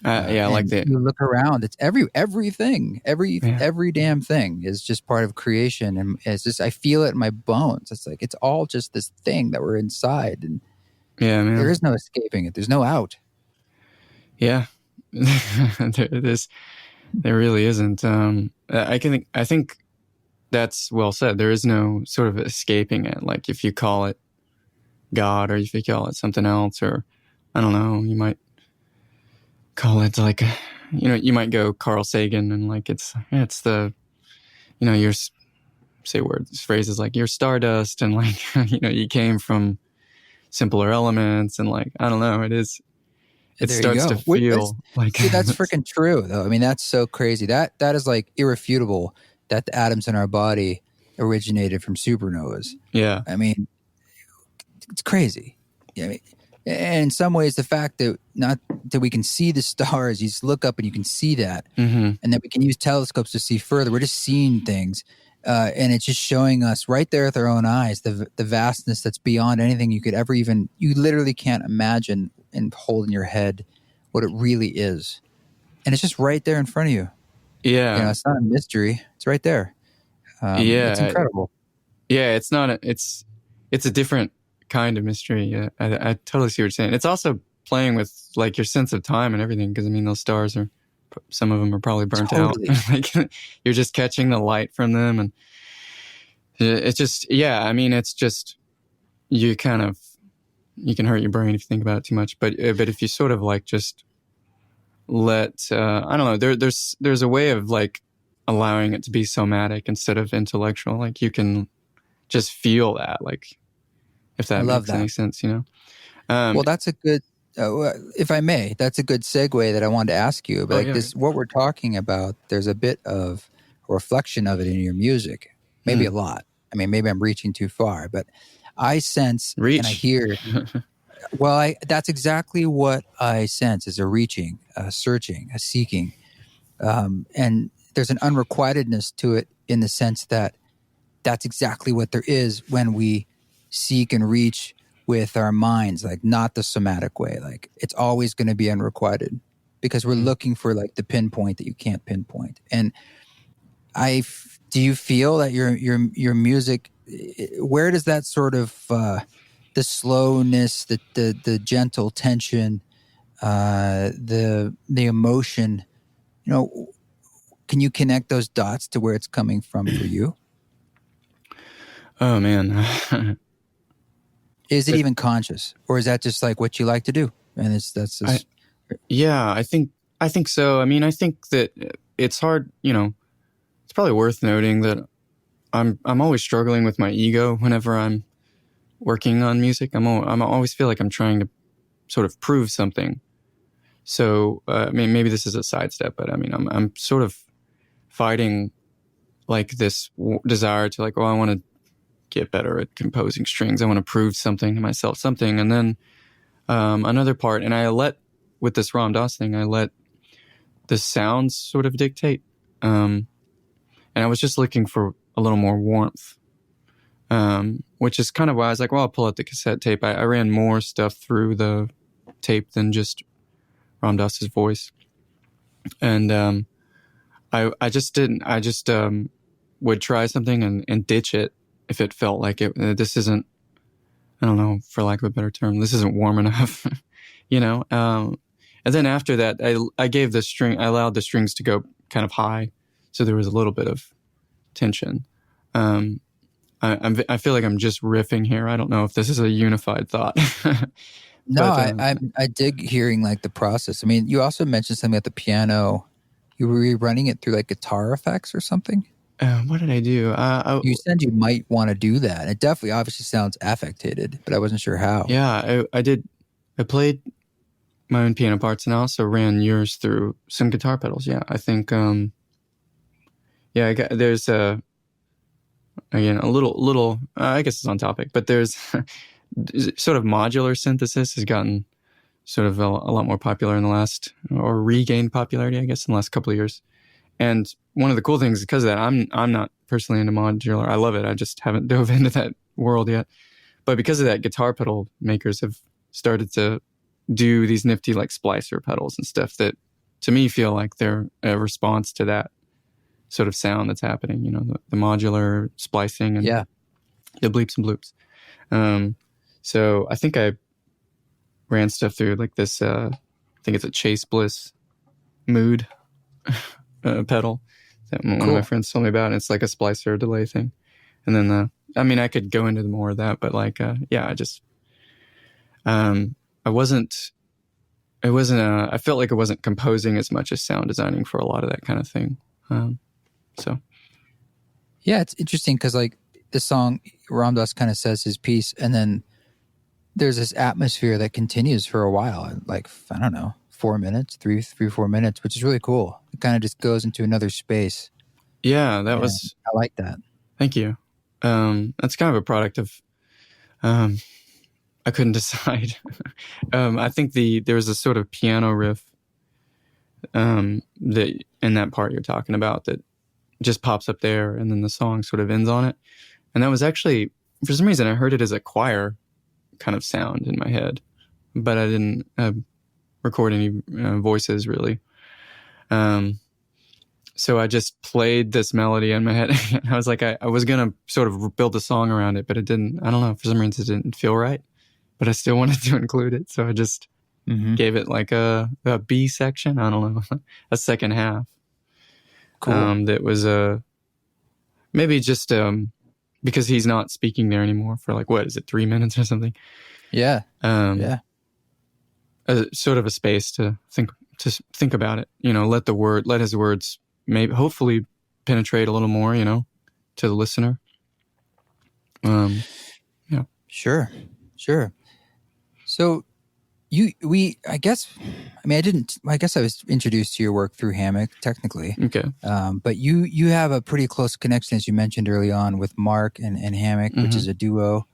Speaker 2: Yeah, I like
Speaker 1: And
Speaker 2: that.
Speaker 1: you look around, it's everything,
Speaker 2: Yeah,
Speaker 1: every damn thing is just part of creation. And it's just, I feel it in my bones. It's like, it's all just this thing that we're inside, and
Speaker 2: yeah,
Speaker 1: there
Speaker 2: man.
Speaker 1: is no escaping it. There's no out.
Speaker 2: Yeah, there really isn't. I think that's well said. There is no sort of escaping it. Like if you call it God, or if you call it something else, or I don't know, you might call it like, you might go Carl Sagan and like it's the, your say words phrases like you're stardust and like you came from simpler elements and like I don't know, it
Speaker 1: There you
Speaker 2: starts to
Speaker 1: go.
Speaker 2: feel like
Speaker 1: See, that's freaking true, though. I mean, that's so crazy. That is like irrefutable that the atoms in our body originated from supernovas.
Speaker 2: yeah.
Speaker 1: I mean, it's crazy. Yeah, I mean, and in some ways, the fact that not that we can see the stars, you just look up and you can see that,
Speaker 2: Mm-hmm.
Speaker 1: and that we can use telescopes to see further. We're just seeing things, and it's just showing us right there with our own eyes the vastness that's beyond anything you could ever even. You literally can't imagine and hold in your head what it really is, and it's just right there in front of you.
Speaker 2: Yeah.
Speaker 1: It's not a mystery; it's right there. It's
Speaker 2: Yeah.
Speaker 1: incredible.
Speaker 2: Yeah, it's not it's a different kind of mystery. Yeah, I totally see what you're saying. It's also playing with like your sense of time and everything, because I mean those stars are, some of them are probably burnt out.
Speaker 1: Totally.
Speaker 2: Like you're just catching the light from them, and it's just, yeah, I mean it's just, you kind of, you can hurt your brain if you think about it too much. But if you sort of like just let I don't know, there's a way of like allowing it to be somatic instead of intellectual. Like you can just feel that, like, if
Speaker 1: I
Speaker 2: that
Speaker 1: love
Speaker 2: makes
Speaker 1: that.
Speaker 2: any sense,
Speaker 1: Well, that's a good, if I may, that's a good segue that I wanted to ask you. But
Speaker 2: Oh
Speaker 1: like
Speaker 2: yeah.
Speaker 1: this, what we're talking about, there's a bit of a reflection of it in your music, maybe a
Speaker 2: Mm.
Speaker 1: lot. I mean, maybe I'm reaching too far, but I sense and I
Speaker 2: Reach.
Speaker 1: hear. Well, that's exactly what I sense is a reaching, a searching, a seeking, and there's an unrequitedness to it in the sense that that's exactly what there is when we seek and reach with our minds, like not the somatic way. Like it's always going to be unrequited because we're
Speaker 2: Mm.
Speaker 1: looking for like the pinpoint that you can't pinpoint. And do you feel that your music, where does that sort of the slowness, the gentle tension, the emotion, you know, can you connect those dots to where it's coming from for you?
Speaker 2: Oh man.
Speaker 1: Is it
Speaker 2: But
Speaker 1: even conscious, or is that just like what you like to do? And that's
Speaker 2: I
Speaker 1: just
Speaker 2: yeah, I think so. I mean, I think that it's hard, it's probably worth noting that I'm always struggling with my ego whenever I'm working on music. I'm always feel like I'm trying to sort of prove something. So, I mean, maybe this is a sidestep, but I mean, I'm sort of fighting like this desire to like, oh, I want to get better at composing strings. I want to prove something to myself, something. And then another part, and with this Ram Dass thing, I let the sounds sort of dictate. And I was just looking for a little more warmth, which is kind of why I was like, well, I'll pull out the cassette tape. I ran more stuff through the tape than just Ram Dass's voice. And I just didn't. I just would try something and ditch it if it felt like it. This isn't. I don't know, for lack of a better term, this isn't warm enough, And then after that, I gave the string. I allowed the strings to go kind of high, so there was a little bit of tension. I feel like I'm just riffing here. I don't know if this is a unified thought.
Speaker 1: no.
Speaker 2: But
Speaker 1: I dig hearing like the process. I mean, you also mentioned something at the piano. You were running it through like guitar effects or something.
Speaker 2: what did I do?
Speaker 1: You said you might want to do that. It definitely, obviously, sounds affectated, but I wasn't sure how.
Speaker 2: Yeah, I did. I played my own piano parts, and I also ran yours through some guitar pedals. Yeah, I think. Yeah, there's again a little. I guess it's on topic, but there's sort of modular synthesis has gotten sort of a lot more popular in the last, or regained popularity, I guess, in the last couple of years. And one of the cool things, because of that, I'm not personally into modular. I love it. I just haven't dove into that world yet. But because of that, guitar pedal makers have started to do these nifty like splicer pedals and stuff that to me feel like they're a response to that sort of sound that's happening, the modular splicing and
Speaker 1: Yeah.
Speaker 2: the bleeps and bloops. So I think I ran stuff through like this, I think it's a Chase Bliss mood pedal that one of my friends told me about. And it's like a splicer delay thing. And then I could go into more of that, but like, I felt like I wasn't composing as much as sound designing for a lot of that kind of thing.
Speaker 1: Yeah, it's interesting because like the song Ram Dass kind of says his piece, and then there's this atmosphere that continues for a while, like I don't know, 4 minutes, 4 minutes, which is really cool. It kind of just goes into another space.
Speaker 2: Yeah, I
Speaker 1: like that.
Speaker 2: Thank you. That's kind of a product of I couldn't decide. I think there was a sort of piano riff that in that part you're talking about that just pops up there, and then the song sort of ends on it. And that was actually, for some reason, I heard it as a choir kind of sound in my head, but I didn't record any voices really. So I just played this melody in my head. I was like, I was going to sort of build a song around it, but it didn't, I don't know, for some reason it didn't feel right, but I still wanted to include it. So I just gave it like a B section. I don't know, a second half.
Speaker 1: Cool.
Speaker 2: That was maybe just because he's not speaking there anymore for like, what is it, 3 minutes or something?
Speaker 1: Yeah.
Speaker 2: Sort of a space to think about it, let his words maybe hopefully penetrate a little more, to the listener. Yeah.
Speaker 1: Sure. So I guess I was introduced to your work through Hammock technically.
Speaker 2: Okay.
Speaker 1: But you have a pretty close connection, as you mentioned early on, with Mark and Hammock, which is a duo.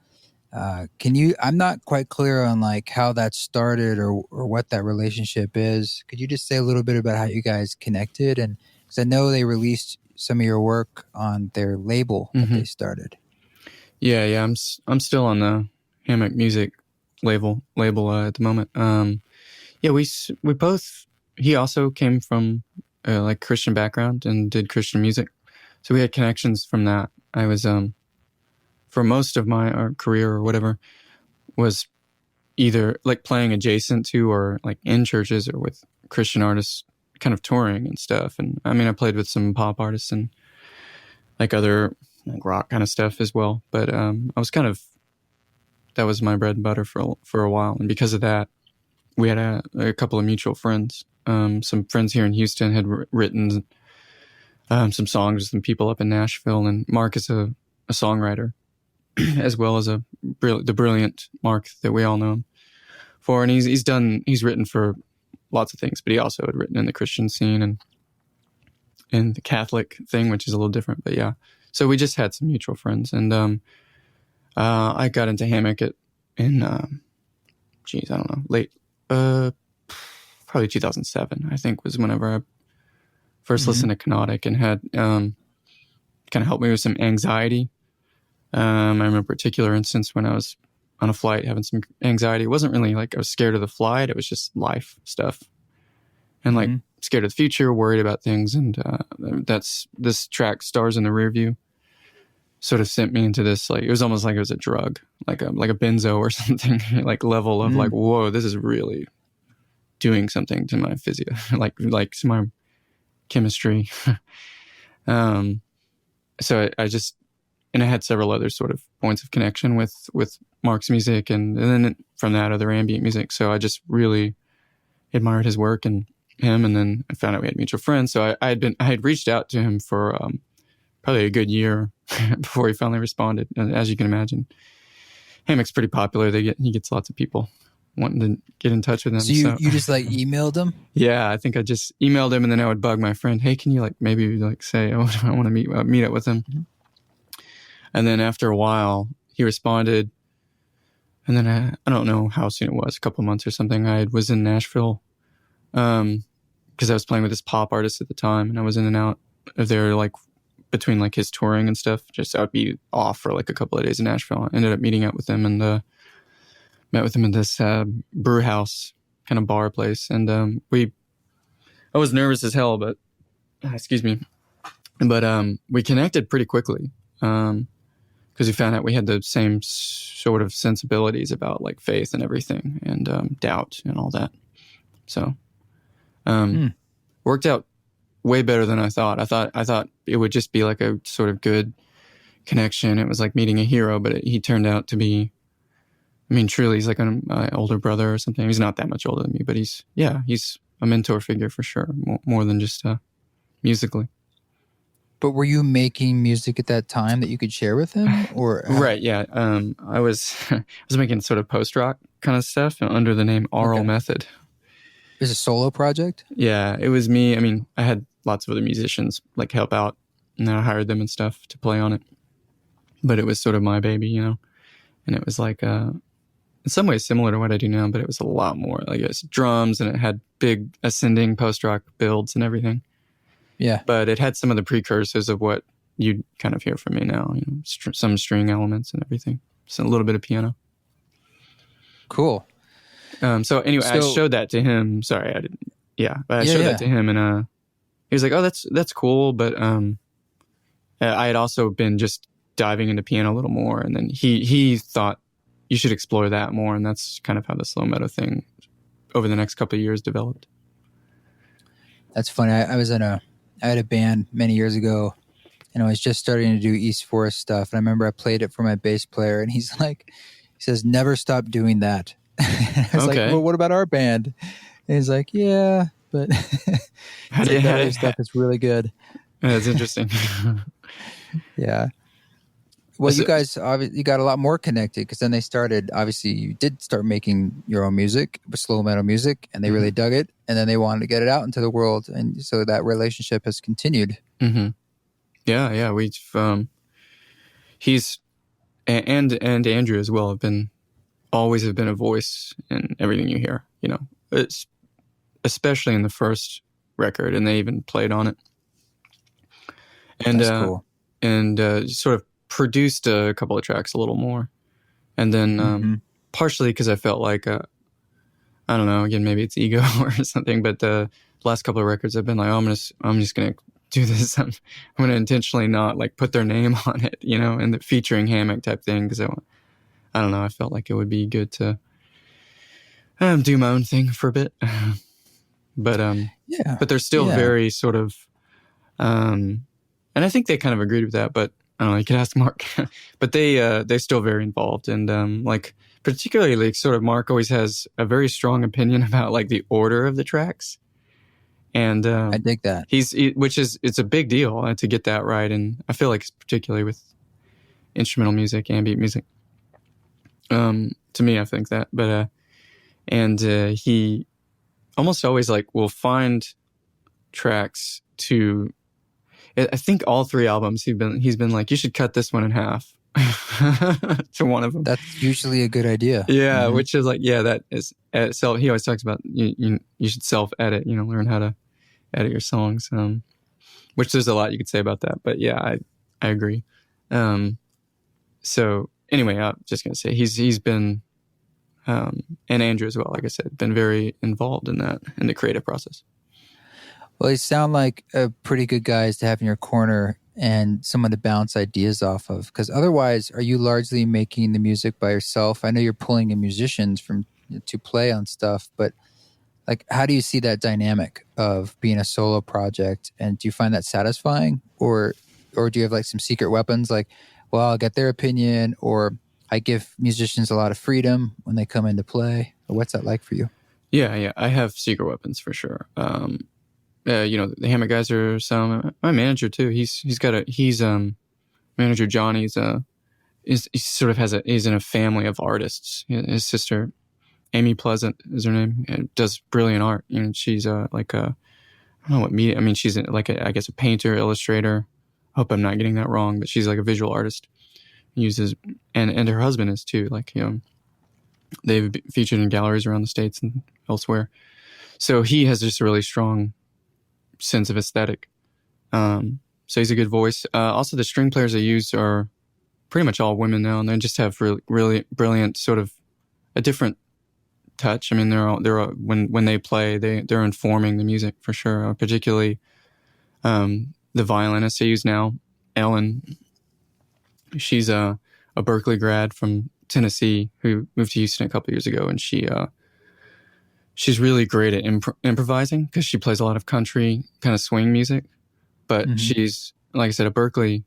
Speaker 1: I'm not quite clear on like how that started or what that relationship is. Could you just say a little bit about how you guys connected? And because I know they released some of your work on their label that they started.
Speaker 2: Yeah. I'm still on the Hammock Music label at the moment. We both, he also came from like Christian background and did Christian music. So we had connections from that. I was, for most of my career or whatever, was either like playing adjacent to or like in churches or with Christian artists kind of touring and stuff. And I played with some pop artists and like other like rock kind of stuff as well. But I was kind of, that was my bread and butter for a while. And because of that, we had a couple of mutual friends. Some friends here in Houston had written some songs with some people up in Nashville. And Mark is a songwriter as well as the brilliant Mark that we all know him for. And he's written for lots of things, but he also had written in the Christian scene and the Catholic thing, which is a little different. But yeah, so we just had some mutual friends. And I got into Hammock in I don't know, late, probably 2007, I think was whenever I first listened to Canonic and had kind of helped me with some anxiety. I remember a particular instance when I was on a flight having some anxiety. It wasn't really like I was scared of the flight. It was just life stuff and like scared of the future, worried about things. And this track, Stars in the Rear View, sort of sent me into this, like, it was almost like it was a drug, like a benzo or something, like level of like, whoa, this is really doing something to my physio, like to my chemistry. So I just, and I had several other sort of points of connection with Mark's music and then from that other ambient music. So I just really admired his work and him. And then I found out we had mutual friends. So I had reached out to him for probably a good year before he finally responded. And as you can imagine, Hammock's pretty popular. He gets lots of people wanting to get in touch with him.
Speaker 1: So you just like emailed him?
Speaker 2: Yeah, I think I just emailed him and then I would bug my friend, hey, can you like maybe like say, oh, I want to meet up with him. And then after a while, he responded. And then I don't know how soon it was, a couple months or something. I was in Nashville because I was playing with this pop artist at the time. And I was in and out of there like between like his touring and stuff. Just I'd be off for like a couple of days in Nashville. I ended up meeting up with him and met with him in this brew house kind of bar place, and I was nervous as hell, but excuse me, but we connected pretty quickly because we found out we had the same sort of sensibilities about like faith and everything, and doubt and all that. So worked out way better than I thought. I thought it would just be like a sort of good connection. It was like meeting a hero, but he turned out to be, I mean, truly, he's like an older brother or something. He's not that much older than me, but he's a mentor figure for sure, more than just musically.
Speaker 1: But were you making music at that time that you could share with him, or
Speaker 2: right? Yeah, I was I was making sort of post rock kind of stuff under the name Aural Method.
Speaker 1: It was a solo project?
Speaker 2: Yeah, it was me. I mean, I had lots of other musicians like help out, and I hired them and stuff to play on it. But it was sort of my baby, you know. And it was like in some ways similar to what I do now, but it was a lot more. Like it was drums, and it had big ascending post rock builds and everything.
Speaker 1: Yeah,
Speaker 2: but it had some of the precursors of what you'd kind of hear from me now. You know, some string elements and everything. So a little bit of piano.
Speaker 1: Cool.
Speaker 2: So anyway, I showed that to him. Sorry, I didn't. Yeah, but I showed that to him, and he was like, "Oh, that's cool." But I had also been just diving into piano a little more, and then he thought you should explore that more, and that's kind of how the slow meadow thing over the next couple of years developed.
Speaker 1: That's funny. I had a band many years ago, and I was just starting to do East Forest stuff. And I remember I played it for my bass player, and he says, "Never stop doing that." I was like, "Well, what about our band?" And he's like, "Yeah, but that other stuff is really good."
Speaker 2: That's interesting.
Speaker 1: Yeah. Well, you guys, you got a lot more connected because then obviously you did start making your own music, slow metal music, and they really dug it. And then they wanted to get it out into the world. And so that relationship has continued.
Speaker 2: Mm-hmm. Yeah. We've, he's, and Andrew as well always have been a voice in everything you hear, you know, it's especially in the first record, and they even played on it. And,
Speaker 1: that's cool.
Speaker 2: And sort of produced a couple of tracks a little more, and then partially because I felt like I don't know, again, maybe it's ego or something, but the last couple of records I've been like, I'm just gonna do this. I'm gonna intentionally not like put their name on it, you know, and the featuring hammock type thing, because I don't know, I felt like it would be good to do my own thing for a bit. But they're still very sort of and I think they kind of agreed with that, but I don't know, you could ask Mark. But they're still very involved, and like particularly like sort of Mark always has a very strong opinion about like the order of the tracks. And
Speaker 1: I dig that.
Speaker 2: It's a big deal to get that right, and I feel like particularly with instrumental music, ambient music. To me, I think that, but he almost always like will find tracks to. I think all 3 albums he's been like, you should cut this one in half to one of them.
Speaker 1: That's usually a good idea.
Speaker 2: Yeah, which is like, that is self. He always talks about you should self edit. You know, learn how to edit your songs. Which there's a lot you could say about that, but yeah, I agree. So anyway, I'm just gonna say he's been and Andrew as well, like I said, been very involved in the creative process.
Speaker 1: Well, you sound like a pretty good guys to have in your corner and someone to bounce ideas off of. Because otherwise, are you largely making the music by yourself? I know you're pulling in musicians to play on stuff, but like, how do you see that dynamic of being a solo project? And do you find that satisfying, or do you have like some secret weapons? Like, well, I'll get their opinion, or I give musicians a lot of freedom when they come into play. Or what's that like for you?
Speaker 2: Yeah, I have secret weapons for sure. You know, the Hammock guys are some. My manager too. He's manager Johnny. He's in a family of artists. His sister, Amy Pleasant is her name, and does brilliant art. You know, she's I don't know what media. I mean, she's I guess a painter, illustrator. I hope I'm not getting that wrong, but she's like a visual artist. Uses and her husband is too. Like, you know, they've been featured in galleries around the States and elsewhere. So he has just a really strong sense of aesthetic. So he's a good voice. Also, the string players I use are pretty much all women now, and they just have really, really brilliant sort of a different touch. I mean, when they play, they're informing the music for sure. Particularly the violinist I use now, Ellen. She's a Berkeley grad from Tennessee who moved to Houston a couple years ago, and she's really great at improvising because she plays a lot of country kind of swing music. But she's, like I said, a Berkeley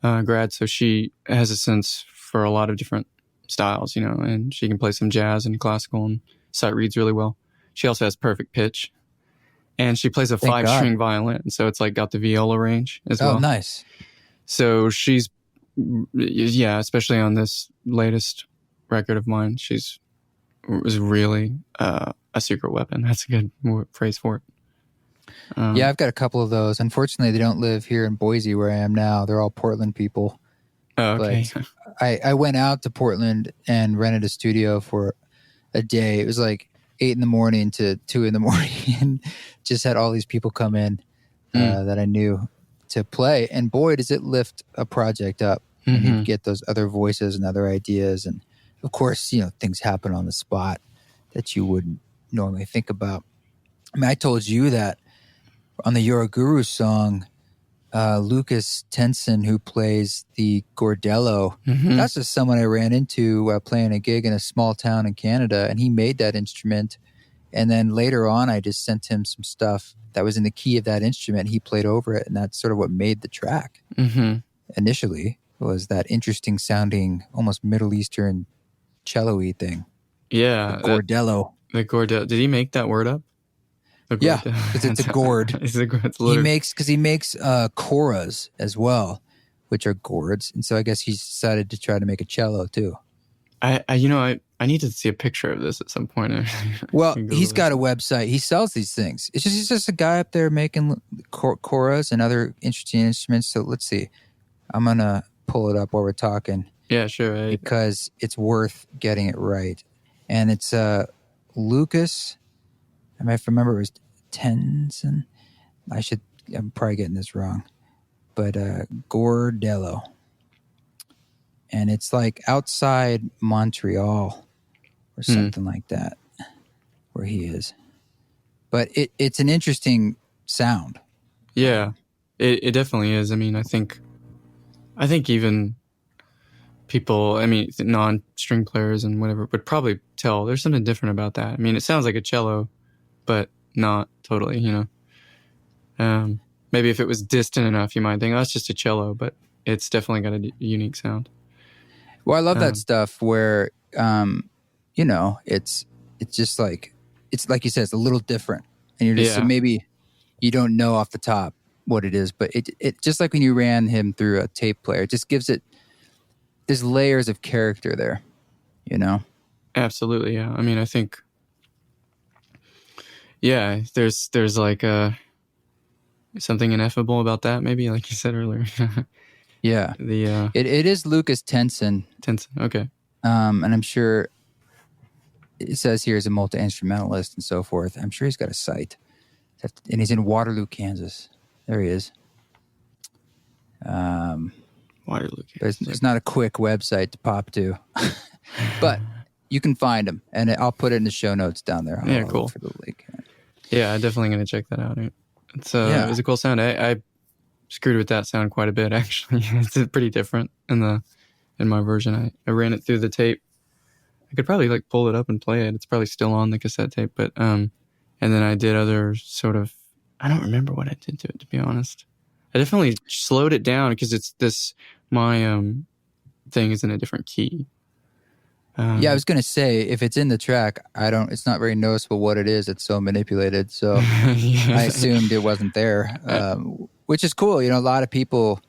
Speaker 2: grad, so she has a sense for a lot of different styles, and she can play some jazz and classical and sight reads really well. She also has perfect pitch, and she plays a
Speaker 1: Thank God.
Speaker 2: 5-string violin, so it's like got the viola range as well.
Speaker 1: Oh, nice.
Speaker 2: So she's, especially on this latest record of mine, was really a secret weapon. That's a good phrase for it.
Speaker 1: Yeah, I've got a couple of those. Unfortunately, they don't live here in Boise where I am now. They're all Portland people.
Speaker 2: Oh, okay.
Speaker 1: But I went out to Portland and rented a studio for a day. It was like 8 a.m. to 2 a.m. and just had all these people come in that I knew to play. And boy, does it lift a project up when you get those other voices and other ideas. And of course, things happen on the spot that you wouldn't normally think about. I mean, I told you that on the You're a Guru song, Lucas Tenson, who plays the gordello, that's just someone I ran into playing a gig in a small town in Canada, and he made that instrument. And then later on, I just sent him some stuff that was in the key of that instrument. He played over it, and that's sort of what made the track. Initially was that interesting sounding, almost Middle Eastern cello-y thing.
Speaker 2: Yeah.
Speaker 1: The gordello.
Speaker 2: The gordello. Did he make that word up?
Speaker 1: Yeah, because it's a gourd. He makes choras as well, which are gourds, and so I guess he's decided to try to make a cello too.
Speaker 2: I need to see a picture of this at some point.
Speaker 1: Well, he's got a website. He sells these things. He's just a guy up there making choras and other interesting instruments. So let's see. I'm gonna pull it up while we're talking.
Speaker 2: Yeah, sure.
Speaker 1: Because it's worth getting it right, and it's Lucas. I mean, if I remember, it was Tenson. I'm probably getting this wrong. But gordello. And it's like outside Montreal or something like that, where he is. But it's an interesting sound.
Speaker 2: Yeah, it definitely is. I mean, I think even people, I mean, non-string players and whatever, would probably tell there's something different about that. I mean, it sounds like a cello, but not totally, Maybe if it was distant enough, you might think, oh, it's just a cello, but it's definitely got a unique sound.
Speaker 1: Well, I love that stuff where, it's just like, it's like you said, it's a little different. And you're just, so maybe you don't know off the top what it is, but it just like when you ran him through a tape player, it just gives it, there's layers of character there,
Speaker 2: Absolutely, yeah. I mean, I think, yeah, there's like something ineffable about that, maybe, like you said earlier.
Speaker 1: Yeah. It is Lucas Tenson.
Speaker 2: Tenson, okay.
Speaker 1: And I'm sure it says here he's a multi-instrumentalist and so forth. I'm sure he's got a site. And he's in Waterloo, Kansas. There he is.
Speaker 2: Waterloo, Kansas.
Speaker 1: It's not a quick website to pop to. But you can find him. And I'll put it in the show notes down there.
Speaker 2: Yeah, cool.
Speaker 1: For the link.
Speaker 2: Yeah, I'm definitely going to check that out. It was a cool sound. I screwed with that sound quite a bit, actually. It's pretty different in my version. I ran it through the tape. I could probably pull it up and play it. It's probably still on the cassette tape, but and then I did other sort of, I don't remember what I did to it, to be honest. I definitely slowed it down because my thing is in a different key.
Speaker 1: I was going to say, if it's in the track, it's not very noticeable what it is. It's so manipulated. So I assumed it wasn't there, which is cool. A lot of people,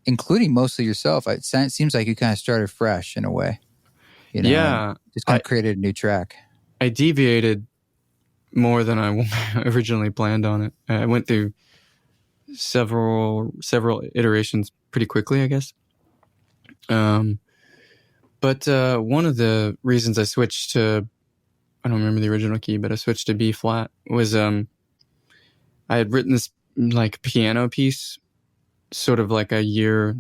Speaker 1: including mostly yourself, it seems like you kind of started fresh in a way. Just kind of created a new track.
Speaker 2: I deviated more than I originally planned on it. I went through several iterations pretty quickly, I guess. But one of the reasons I switched to, I don't remember the original key, but I switched to B flat was I had written this piano piece sort of like a year.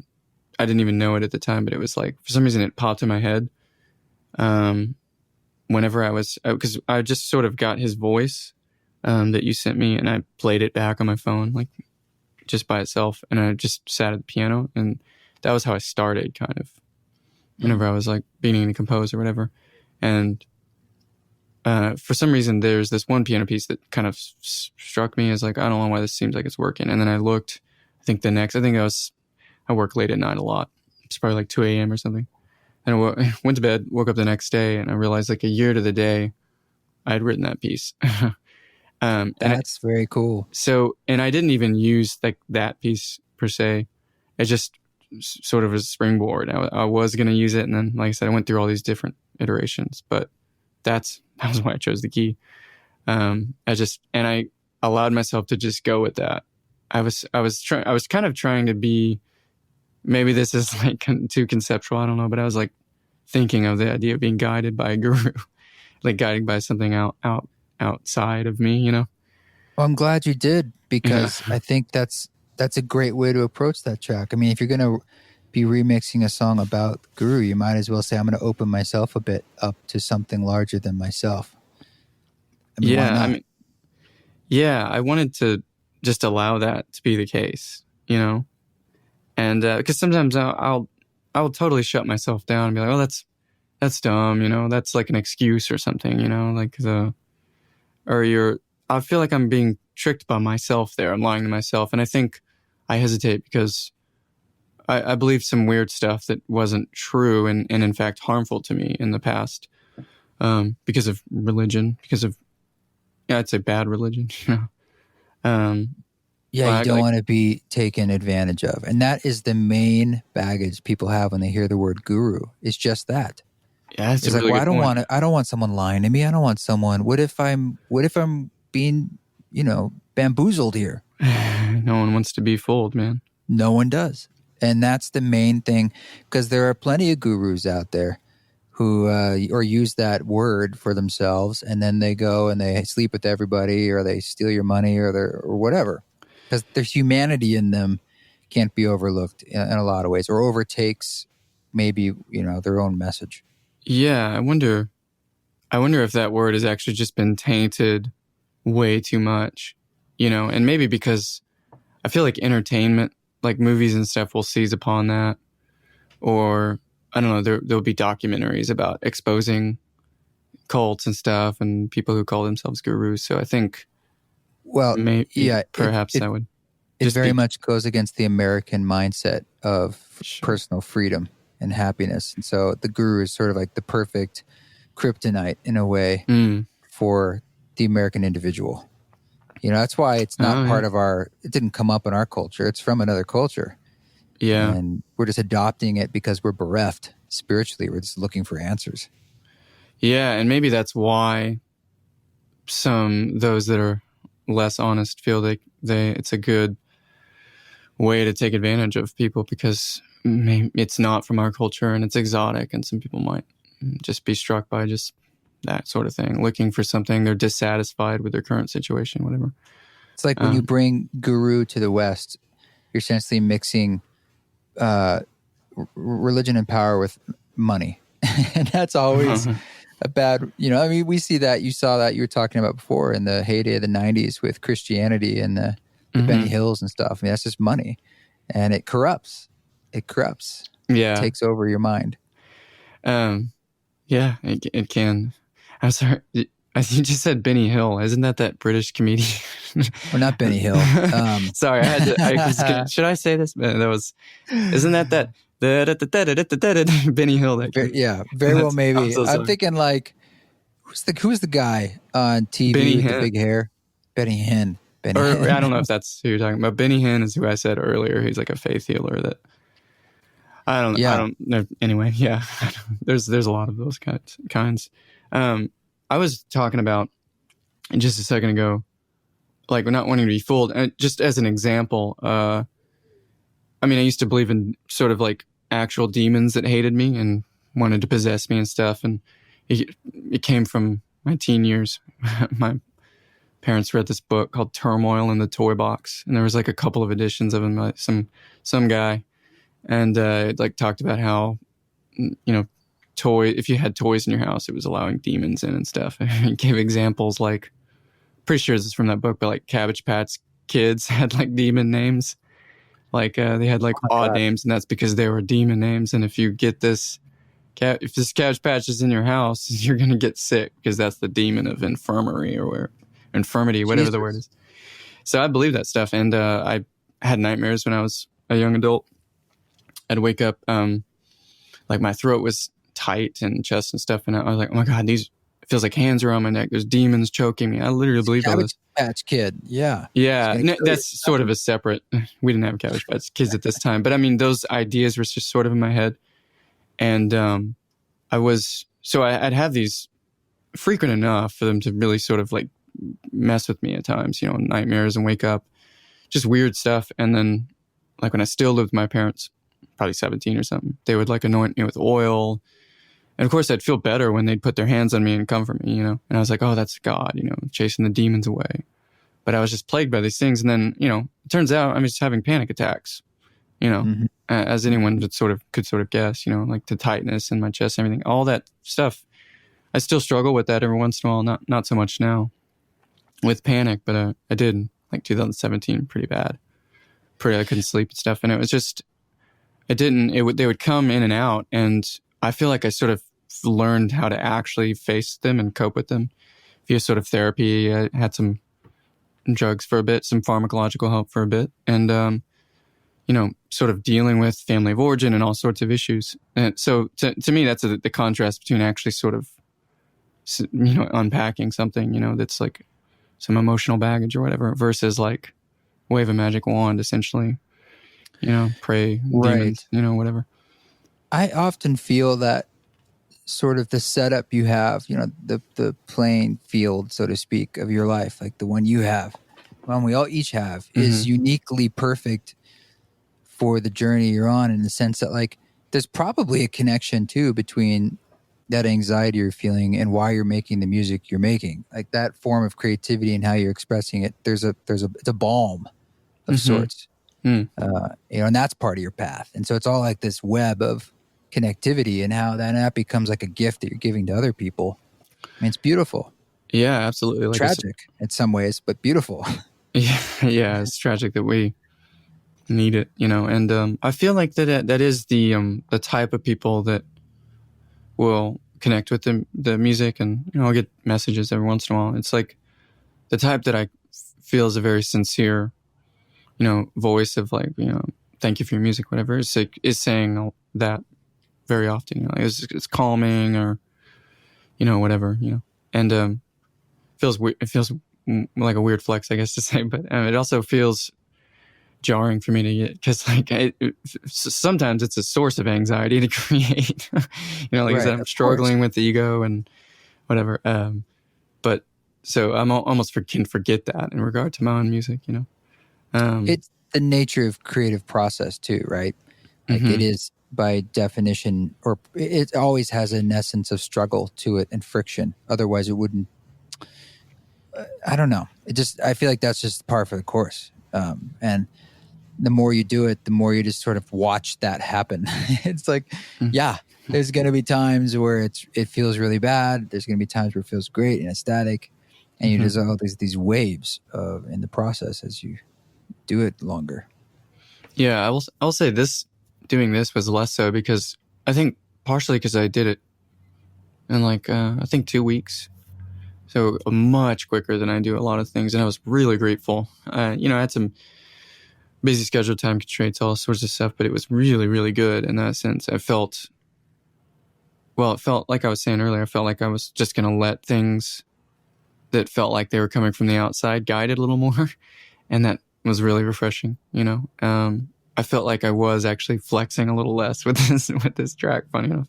Speaker 2: I didn't even know it at the time, but it was like, for some reason it popped in my head. Whenever because I just sort of got his voice that you sent me, and I played it back on my phone, like just by itself. And I just sat at the piano, and that was how I started, kind of, whenever I was like beginning to compose or whatever. And for some reason, there's this one piano piece that kind of struck me as like, I don't know why this seems like it's working. And then I looked, I work late at night a lot. It's probably like 2 a.m. or something. And I went to bed, woke up the next day, and I realized like a year to the day, I had written that piece.
Speaker 1: That's very cool.
Speaker 2: So, and I didn't even use like that piece per se. It just sort of was a springboard. I was going to use it. And then, like I said, I went through all these different iterations, but that was why I chose the key. I allowed myself to just go with that. I was kind of trying to be, maybe this is like too conceptual, I don't know, but I was like thinking of the idea of being guided by a guru, like guided by something outside of me, you know?
Speaker 1: Well, I'm glad you did, because I think that's a great way to approach that track. I mean, if you're going to be remixing a song about Guru, you might as well say, I'm going to open myself a bit up to something larger than myself. I mean, why not?
Speaker 2: I wanted to just allow that to be the case, you know? And because sometimes I'll totally shut myself down and be like, oh, that's dumb, you know? That's like an excuse or something, you know? Like I feel like I'm being tricked by myself there. I'm lying to myself. And I think I hesitate because I believe some weird stuff that wasn't true and in fact harmful to me in the past, because of religion, I'd say bad religion, you know?
Speaker 1: Yeah, you don't want to be taken advantage of. And that is the main baggage people have when they hear the word guru. It's just that.
Speaker 2: Yeah, it's
Speaker 1: like,
Speaker 2: really
Speaker 1: well,
Speaker 2: good
Speaker 1: I don't want someone lying to me. I don't want someone. What if I'm being, bamboozled here?
Speaker 2: No one wants to be fooled, man.
Speaker 1: No one does. And that's the main thing, because there are plenty of gurus out there who or use that word for themselves, and then they go and they sleep with everybody, or they steal your money, or whatever. Because there's humanity in them, can't be overlooked in a lot of ways, or overtakes maybe their own message.
Speaker 2: Yeah, I wonder if that word has actually just been tainted way too much, and maybe because I feel like entertainment, like movies and stuff, will seize upon that, or I don't know, there'll be documentaries about exposing cults and stuff and people who call themselves gurus. So I think, perhaps that would.
Speaker 1: It very much goes against the American mindset of personal freedom and happiness. And so the guru is sort of like the perfect kryptonite in a way for the American individual. That's why it's not part of it didn't come up in our culture. It's from another culture.
Speaker 2: Yeah.
Speaker 1: And we're just adopting it because we're bereft spiritually. We're just looking for answers.
Speaker 2: Yeah. And maybe that's why those that are less honest feel like it's a good way to take advantage of people, because maybe it's not from our culture and it's exotic, and some people might just be struck by just that sort of thing, looking for something. They're dissatisfied with their current situation, whatever.
Speaker 1: It's like when you bring guru to the West, you're essentially mixing religion and power with money. And that's always a bad, we see that. You saw that you were talking about before in the heyday of the 90s with Christianity and the Benny Hills and stuff. I mean, that's just money, and it corrupts.
Speaker 2: Yeah.
Speaker 1: It takes over your mind.
Speaker 2: Yeah, it can. I'm sorry. I think you just said Benny Hill. Isn't that British comedian?
Speaker 1: Well, not Benny Hill.
Speaker 2: Sorry, should I say this? Isn't that Benny Hill?
Speaker 1: Very well, maybe. I'm thinking like, who's the guy on TV with the big hair? Benny Hinn.
Speaker 2: I don't know if that's who you're talking about. Benny Hinn is who I said earlier. He's like a faith healer that I don't know. Anyway, yeah. There's a lot of those kinds. I was talking about just a second ago, like not wanting to be fooled. And just as an example, I used to believe in sort of like actual demons that hated me and wanted to possess me and stuff. And it came from my teen years. parents read this book called Turmoil in the Toy Box, and there was like a couple of editions of him by some guy, and it like talked about how, if you had toys in your house, it was allowing demons in and stuff. And it gave examples like, pretty sure this is from that book, but like Cabbage Patch Kids had like demon names. Like they had like
Speaker 1: Oh my
Speaker 2: odd
Speaker 1: God.
Speaker 2: names, and that's because they were demon names. And if you get this, if this Cabbage Patch is in your house, you're gonna get sick because that's the demon of infirmary or infirmity, whatever the word
Speaker 1: Jesus.
Speaker 2: is. So I believe that stuff, and I had nightmares when I was a young adult. I'd wake up, like my throat was tight and chest and stuff, and I was like, oh my God, it feels like hands are on my neck. There's demons choking me. I literally believed all
Speaker 1: Cabbage
Speaker 2: this.
Speaker 1: Patch Kid. Yeah. It's
Speaker 2: Yeah,
Speaker 1: gonna kill you.
Speaker 2: that's sort of a separate. We didn't have Cabbage Patch Kids at this time, but I mean, those ideas were just sort of in my head, and I'd have these frequent enough for them to really sort of like mess with me at times, nightmares and wake up, just weird stuff. And then, like when I still lived with my parents, probably 17 or something, they would like anoint me with oil. And of course, I'd feel better when they'd put their hands on me and comfort me, And I was like, oh, that's God, chasing the demons away. But I was just plagued by these things. And then, it turns out I'm just having panic attacks,
Speaker 1: Mhm.
Speaker 2: as anyone could sort of guess, like the tightness in my chest, everything, all that stuff. I still struggle with that every once in a while, not so much now with panic, but I did like 2017 pretty bad. I couldn't sleep and stuff. And it was just, they would come in and out. And I feel like I sort of learned how to actually face them and cope with them via sort of therapy. I had some drugs for a bit, some pharmacological help for a bit. And, sort of dealing with family of origin and all sorts of issues. And so to me, that's the contrast between actually sort of, unpacking something, that's like some emotional baggage or whatever versus like wave a magic wand, essentially, pray
Speaker 1: Right.
Speaker 2: demons, whatever.
Speaker 1: I often feel that sort of the setup you have, the playing field, so to speak, of your life, like the one you have, one we all each have, is uniquely perfect for the journey you're on, in the sense that like there's probably a connection too between that anxiety you're feeling and why you're making the music you're making. Like that form of creativity and how you're expressing it, it's a balm of sorts. And that's part of your path. And so it's all like this web of connectivity, and how that becomes like a gift that you're giving to other people. I mean, it's beautiful.
Speaker 2: Yeah, absolutely. Like
Speaker 1: Tragic in some ways, but beautiful.
Speaker 2: yeah, it's tragic that we need it, and I feel like that is the type of people that will connect with the music, and I'll get messages every once in a while. It's like the type that I feel is a very sincere, voice of like, thank you for your music, whatever. It's like is saying that very often. It's calming or whatever, and feels weird. It feels like a weird flex, I guess to say, but it also feels jarring for me to get, because like sometimes it's a source of anxiety to create. Like
Speaker 1: Right,
Speaker 2: I said, I'm struggling with the ego and whatever. But so I'm almost can forget that in regard to my own music.
Speaker 1: It's the nature of creative process too, right? Like it is by definition, or it always has an essence of struggle to it and friction. Otherwise, it wouldn't. I don't know. I feel like that's just par for the course. And the more you do it, the more you just sort of watch that happen. It's like, yeah, there's going to be times where it feels really bad. There's going to be times where it feels great and ecstatic. And you just all these waves in the process as you do it longer.
Speaker 2: Yeah, I'll say doing this was less so because I think partially because I did it in like, I think 2 weeks. So much quicker than I do a lot of things. And I was really grateful. I had some busy schedule, time constraints, all sorts of stuff, but it was really, really good in that sense. It felt like I was saying earlier, I felt like I was just going to let things that felt like they were coming from the outside guide it a little more. And that was really refreshing, I felt like I was actually flexing a little less with this track, funny enough.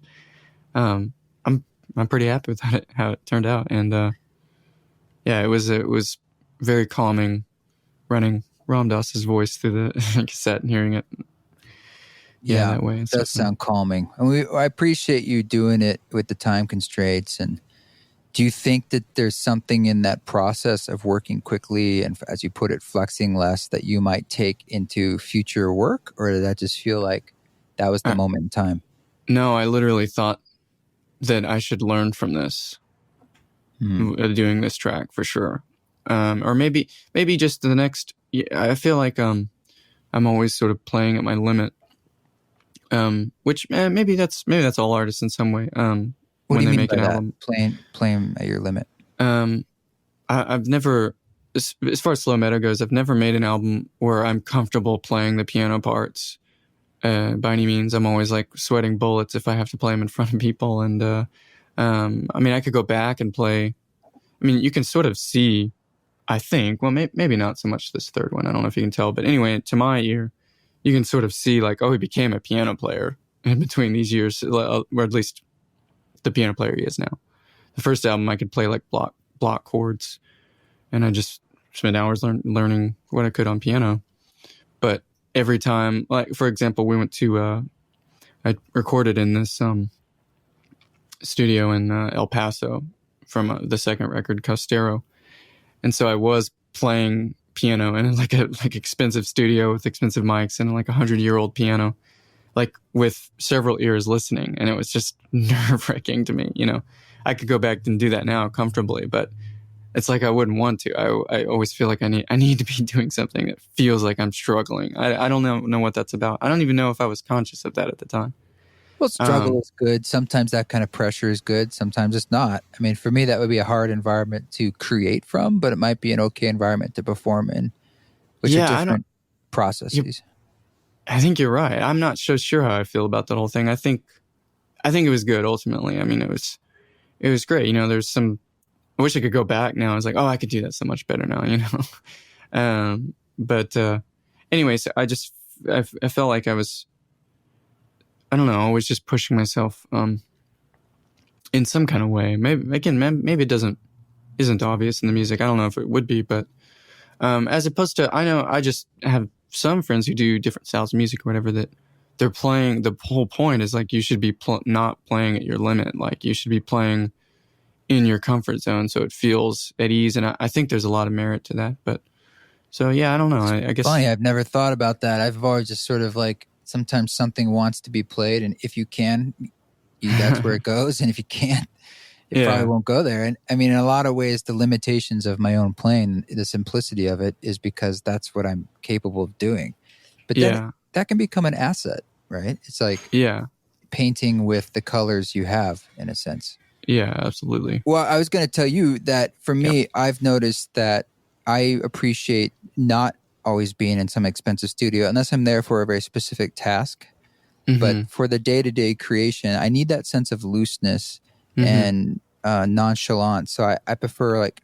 Speaker 2: I'm pretty happy with how it turned out. And yeah, it was very calming running Ram Dass's voice through the cassette and hearing it.
Speaker 1: Yeah,
Speaker 2: that way.
Speaker 1: It does sound calming. And I appreciate you doing it with the time constraints and Do you think that there's something in that process of working quickly and, as you put it, flexing less that you might take into future work, or did that just feel like that was the
Speaker 2: I,
Speaker 1: moment in time?
Speaker 2: no, I literally thought that I should learn from this,
Speaker 1: Hmm.
Speaker 2: doing this track for sure. Or maybe just the next. Yeah, I feel like I'm always sort of playing at my limit. Which maybe that's all artists in some way.
Speaker 1: What do
Speaker 2: When
Speaker 1: you
Speaker 2: they
Speaker 1: mean
Speaker 2: make
Speaker 1: by
Speaker 2: an
Speaker 1: that?
Speaker 2: album,
Speaker 1: Playing at your limit.
Speaker 2: um, I've never, as far as slow metal goes, I've never made an album where I'm comfortable playing the piano parts. By any means, I'm always like sweating bullets if I have to play them in front of people. And I mean, I could go back and play. I mean, you can sort of see. I think, well, maybe not so much this third one. I don't know if you can tell, but anyway, to my ear, you can sort of see like, oh, he became a piano player in between these years, or at least the piano player he is now. The first album, I could play like block chords, and I just spent hours learning what I could on piano. But every time, like for example, we went to I recorded in this studio in El Paso from the second record, Costero, and so I was playing piano in like a like expensive studio with expensive mics and like 100-year-old piano, like with several ears listening, and it was just nerve-wracking to me. I could go back and do that now comfortably, but it's like I wouldn't want to. I always feel like I need to be doing something that feels like I'm struggling. I don't know what that's about. I don't even know if I was conscious of that at the time.
Speaker 1: Well, struggle
Speaker 2: Um,
Speaker 1: is good. Sometimes that kind of pressure is good. Sometimes it's not. I mean, for me, that would be a hard environment to create from, but it might be an okay environment to perform in, which are
Speaker 2: yeah, I don't.
Speaker 1: different processes.
Speaker 2: I think you're right. I'm not so sure how I feel about that whole thing. I think it was good ultimately. I mean, it was great. There's some. I wish I could go back now. I was like, oh, I could do that so much better now. But anyway, so I felt like I was, I don't know, always just pushing myself in some kind of way. Maybe again, maybe it isn't obvious in the music. I don't know if it would be, but as opposed to, I know I just have some friends who do different styles of music or whatever that they're playing. The whole point is like you should be not playing at your limit. Like you should be playing in your comfort zone so it feels at ease. And I think there's a lot of merit to that. But so, yeah, I don't know.
Speaker 1: It's
Speaker 2: I guess,
Speaker 1: funny. I've never thought about that. I've always just sort of like sometimes something wants to be played, and if you can, that's where it goes. And if you can't, it probably
Speaker 2: yeah,
Speaker 1: won't go there. And I mean, in a lot of ways, the limitations of my own playing, the simplicity of it, is because that's what I'm capable of doing. But then
Speaker 2: yeah,
Speaker 1: that can become an asset, right? It's like
Speaker 2: yeah,
Speaker 1: painting with the colors you have, in a sense.
Speaker 2: yeah, absolutely.
Speaker 1: Well, I was going to tell you that for
Speaker 2: Yeah.
Speaker 1: me, I've noticed that I appreciate not always being in some expensive studio unless I'm there for a very specific task. But
Speaker 2: Mm-hmm.
Speaker 1: for the day to day creation, I need that sense of looseness
Speaker 2: Mm-hmm.
Speaker 1: and nonchalance. So I prefer like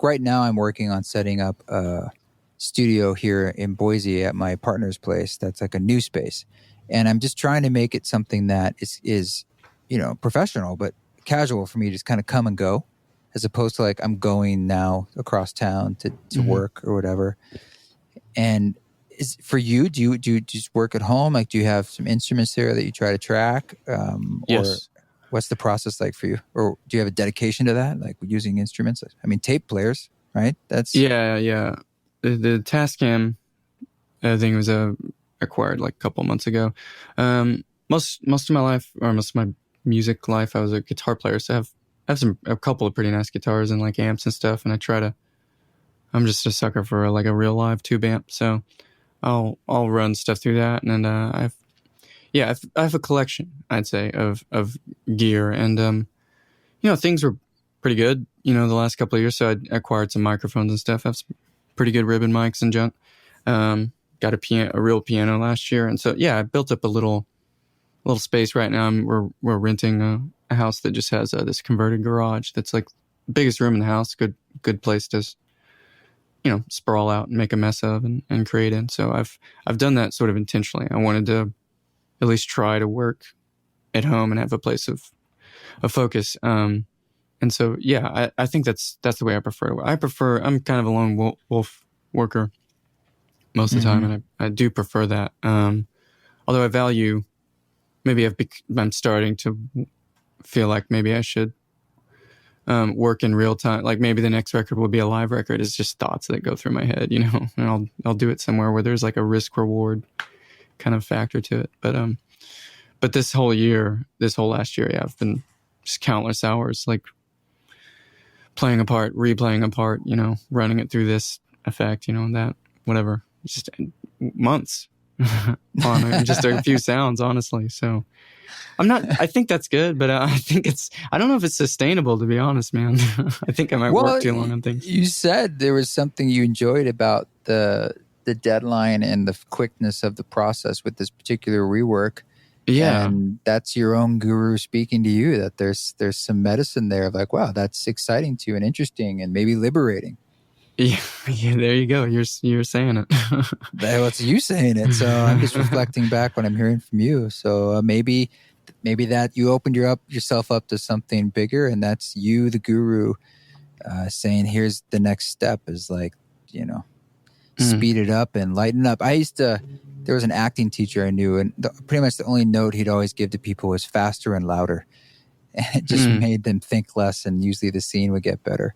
Speaker 1: right now I'm working on setting up a studio here in Boise at my partner's place. That's like a new space, and I'm just trying to make it something that is professional but casual for me to just kind of come and go, as opposed to like I'm going now across town to
Speaker 2: Mm-hmm.
Speaker 1: work or whatever. And is for you, do you just work at home? Like, do you have some instruments there that you try to track, or
Speaker 2: Yes.
Speaker 1: what's the process like for you? Or do you have a dedication to that, like using instruments? I mean, tape players, right? That's
Speaker 2: Yeah, yeah. The Tascam thing was acquired like a couple months ago. Most of my life, or most of my music life, I was a guitar player. So I have a couple of pretty nice guitars and like amps and stuff. And I'm just a sucker for like a real live tube amp. So I'll run stuff through that. And then I have a collection, I'd say, of gear. And things were pretty good. The last couple of years. So I acquired some microphones and stuff. I have some pretty good ribbon mics and junk. Got a real piano last year, and so yeah, I built up a little space right now. We're renting a house that just has this converted garage that's like the biggest room in the house. Good place to sprawl out and make a mess of and create in. So I've done that sort of intentionally. I wanted to at least try to work at home and have a place of focus. And so yeah, I think that's the way I prefer to work. I'm kind of a lone wolf worker most of the time,
Speaker 1: mm-hmm.
Speaker 2: and I do prefer that. Although I value, maybe I'm starting to feel like maybe I should work in real time. Like maybe the next record will be a live record. It's just thoughts that go through my head, and I'll do it somewhere where there's like a risk reward kind of factor to it. But this whole last year, yeah, I've been just countless hours like playing a part, replaying a part, running it through this effect, that, whatever. Just months on just a few sounds, honestly. So I think that's good, but I don't know if it's sustainable, to be honest, man. I think I might work too long on things.
Speaker 1: You said there was something you enjoyed about the deadline and the quickness of the process with this particular rework.
Speaker 2: Yeah.
Speaker 1: And that's your own guru speaking to you, that there's some medicine there of like, wow, that's exciting to you and interesting and maybe liberating.
Speaker 2: Yeah, there you go. You're saying it.
Speaker 1: Well, it's you saying it. So I'm just reflecting back what I'm hearing from you. So maybe that you opened yourself up to something bigger, and that's you, the guru, saying, here's the next step is like, speed it up and lighten up. There was an acting teacher I knew, and pretty much the only note he'd always give to people was faster and louder. And it just made them think less, and usually the scene would get better.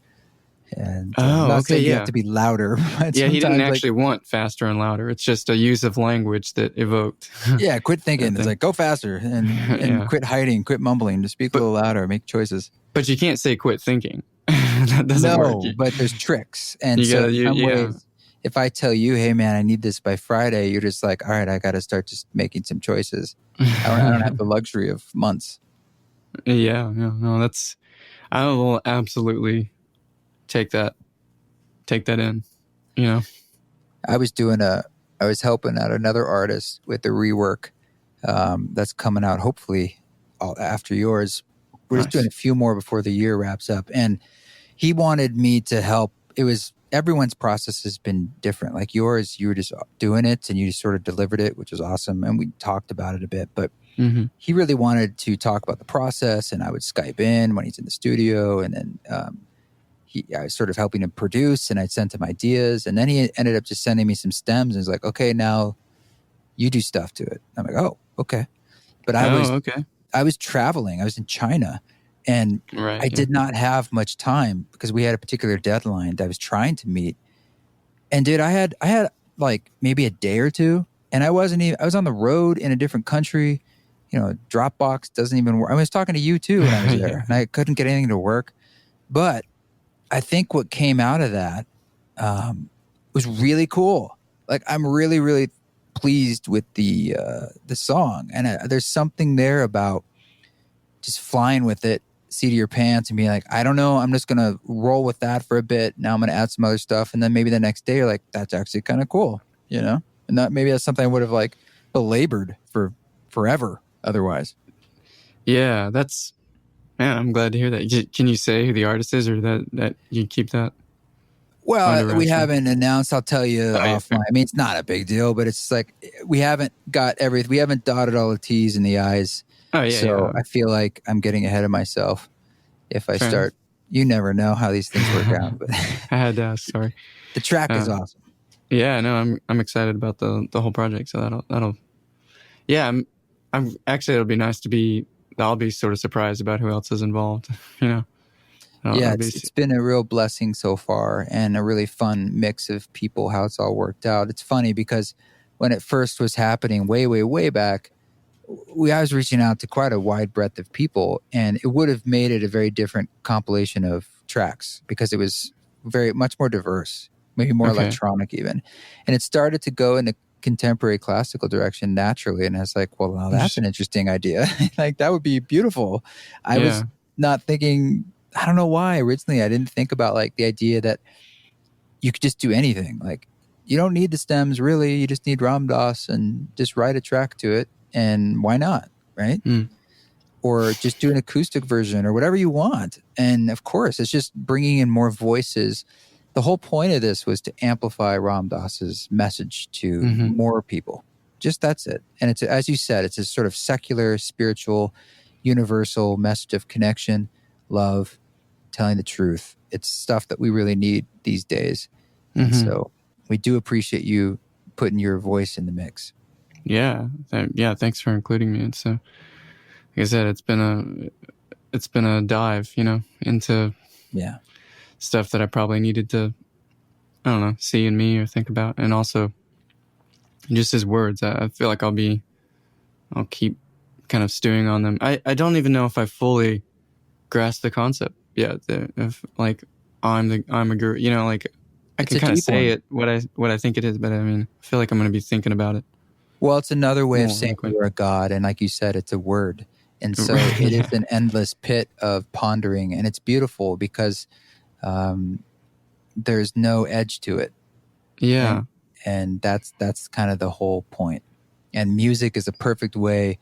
Speaker 1: And I'm not saying you have to be louder.
Speaker 2: Yeah, he didn't actually want faster and louder. It's just a use of language that evoked.
Speaker 1: Yeah, quit thinking. It's like, go faster and quit hiding, quit mumbling, just speak a little louder, make choices.
Speaker 2: But you can't say quit thinking. That doesn't work.
Speaker 1: No, but there's tricks. And ways, if I tell you, hey, man, I need this by Friday, you're just like, all right, I got to start just making some choices. I don't have the luxury of months.
Speaker 2: Yeah, no, I will absolutely take that in,
Speaker 1: I was helping out another artist with the rework that's coming out hopefully after yours. We're just doing a few more before the year wraps up, and he wanted me to help. Everyone's process has been different. Like yours, you were just doing it and you just sort of delivered it, which was awesome, and we talked about it a bit, but he really wanted to talk about the process, and I would Skype in when he's in the studio, and then I was sort of helping him produce, and I sent him ideas, and then he ended up just sending me some stems and was like, okay, now you do stuff to it. I'm like, oh, okay. But I was traveling. I was in China, and I did not have much time because we had a particular deadline that I was trying to meet. And dude, I had like maybe a day or two, and I was on the road in a different country. Dropbox doesn't even work. I was talking to you too when I was there, and I couldn't get anything to work. But I think what came out of that was really cool. Like I'm really, really pleased with the song, and there's something there about just flying with it, seat of your pants, and being like, I don't know, I'm just gonna roll with that for a bit. Now I'm gonna add some other stuff, and then maybe the next day you're like, that's actually kind of cool, And maybe that's something I would have like belabored for forever otherwise.
Speaker 2: Yeah, man, I'm glad to hear that. Can you say who the artist is, or that you keep that?
Speaker 1: Well, we haven't announced. I'll tell you offline. I mean, it's not a big deal, but it's like we haven't got everything. We haven't dotted all the T's and the I's.
Speaker 2: Oh, yeah.
Speaker 1: So I feel like I'm getting ahead of myself if I start. You never know how these things work out. But
Speaker 2: I had to ask. Sorry.
Speaker 1: The track is awesome.
Speaker 2: Yeah, no, I'm excited about the whole project. So that'll. Yeah, I'm actually. It'll be nice to be. I'll be sort of surprised about who else is involved.
Speaker 1: It's been a real blessing so far, and a really fun mix of people, how it's all worked out. It's funny because when it first was happening way, way, way back, I was reaching out to quite a wide breadth of people, and it would have made it a very different compilation of tracks because it was very much more diverse, maybe more electronic even. And it started to go in a contemporary classical direction naturally. And I was like, well, now that's an interesting idea. Like that would be beautiful. I was not thinking... I don't know why originally I didn't think about like the idea that you could just do anything. Like you don't need the stems really. You just need Ram Dass and just write a track to it. And why not? Right. Or just do an acoustic version or whatever you want. And of course it's just bringing in more voices. The whole point of this was to amplify Ram Dass's message to more people. Just that's it. And it's, as you said, it's a sort of secular, spiritual, universal message of connection, love, telling the truth. It's stuff that we really need these days. And so we do appreciate you putting your voice in the mix.
Speaker 2: Yeah. Thanks for including me. It's like I said, it's been it's been a dive, into
Speaker 1: Yeah.
Speaker 2: stuff that I probably needed to, I don't know, see in me or think about. And also just his words. I feel like I'll keep kind of stewing on them. I don't even know if I fully grasp the concept yet. If like I'm a guru, like I
Speaker 1: It's
Speaker 2: can
Speaker 1: a
Speaker 2: kind of
Speaker 1: deep
Speaker 2: say
Speaker 1: one.
Speaker 2: it what I think it is, but I mean, I feel like I'm going to be thinking about it
Speaker 1: Well, it's another way of
Speaker 2: more
Speaker 1: saying
Speaker 2: likely.
Speaker 1: you're a god. And like you said, it's a word. And so it is
Speaker 2: Yeah.
Speaker 1: an endless pit of pondering. And it's beautiful because um, there's no edge to it.
Speaker 2: Yeah.
Speaker 1: And that's kind of the whole point. And music is a perfect way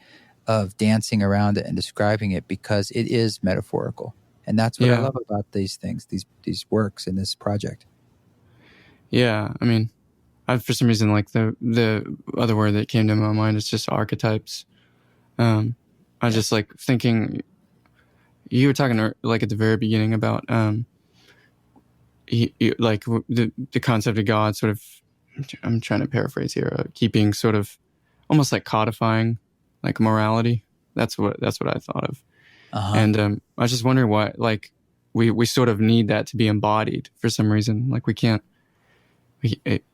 Speaker 1: of dancing around it and describing it because it is metaphorical. And that's what I
Speaker 2: Yeah.
Speaker 1: love about these things, these works in this project.
Speaker 2: Yeah. I mean, for some reason, like the other word that came to my mind is just archetypes. I was just like thinking, you were talking like at the very beginning about like the concept of God, sort of. I'm trying to paraphrase here, keeping sort of almost like codifying like morality. That's what I thought of.
Speaker 1: Uh-huh.
Speaker 2: And I was just wondering why, like, we sort of need that to be embodied for some reason. Like we can't.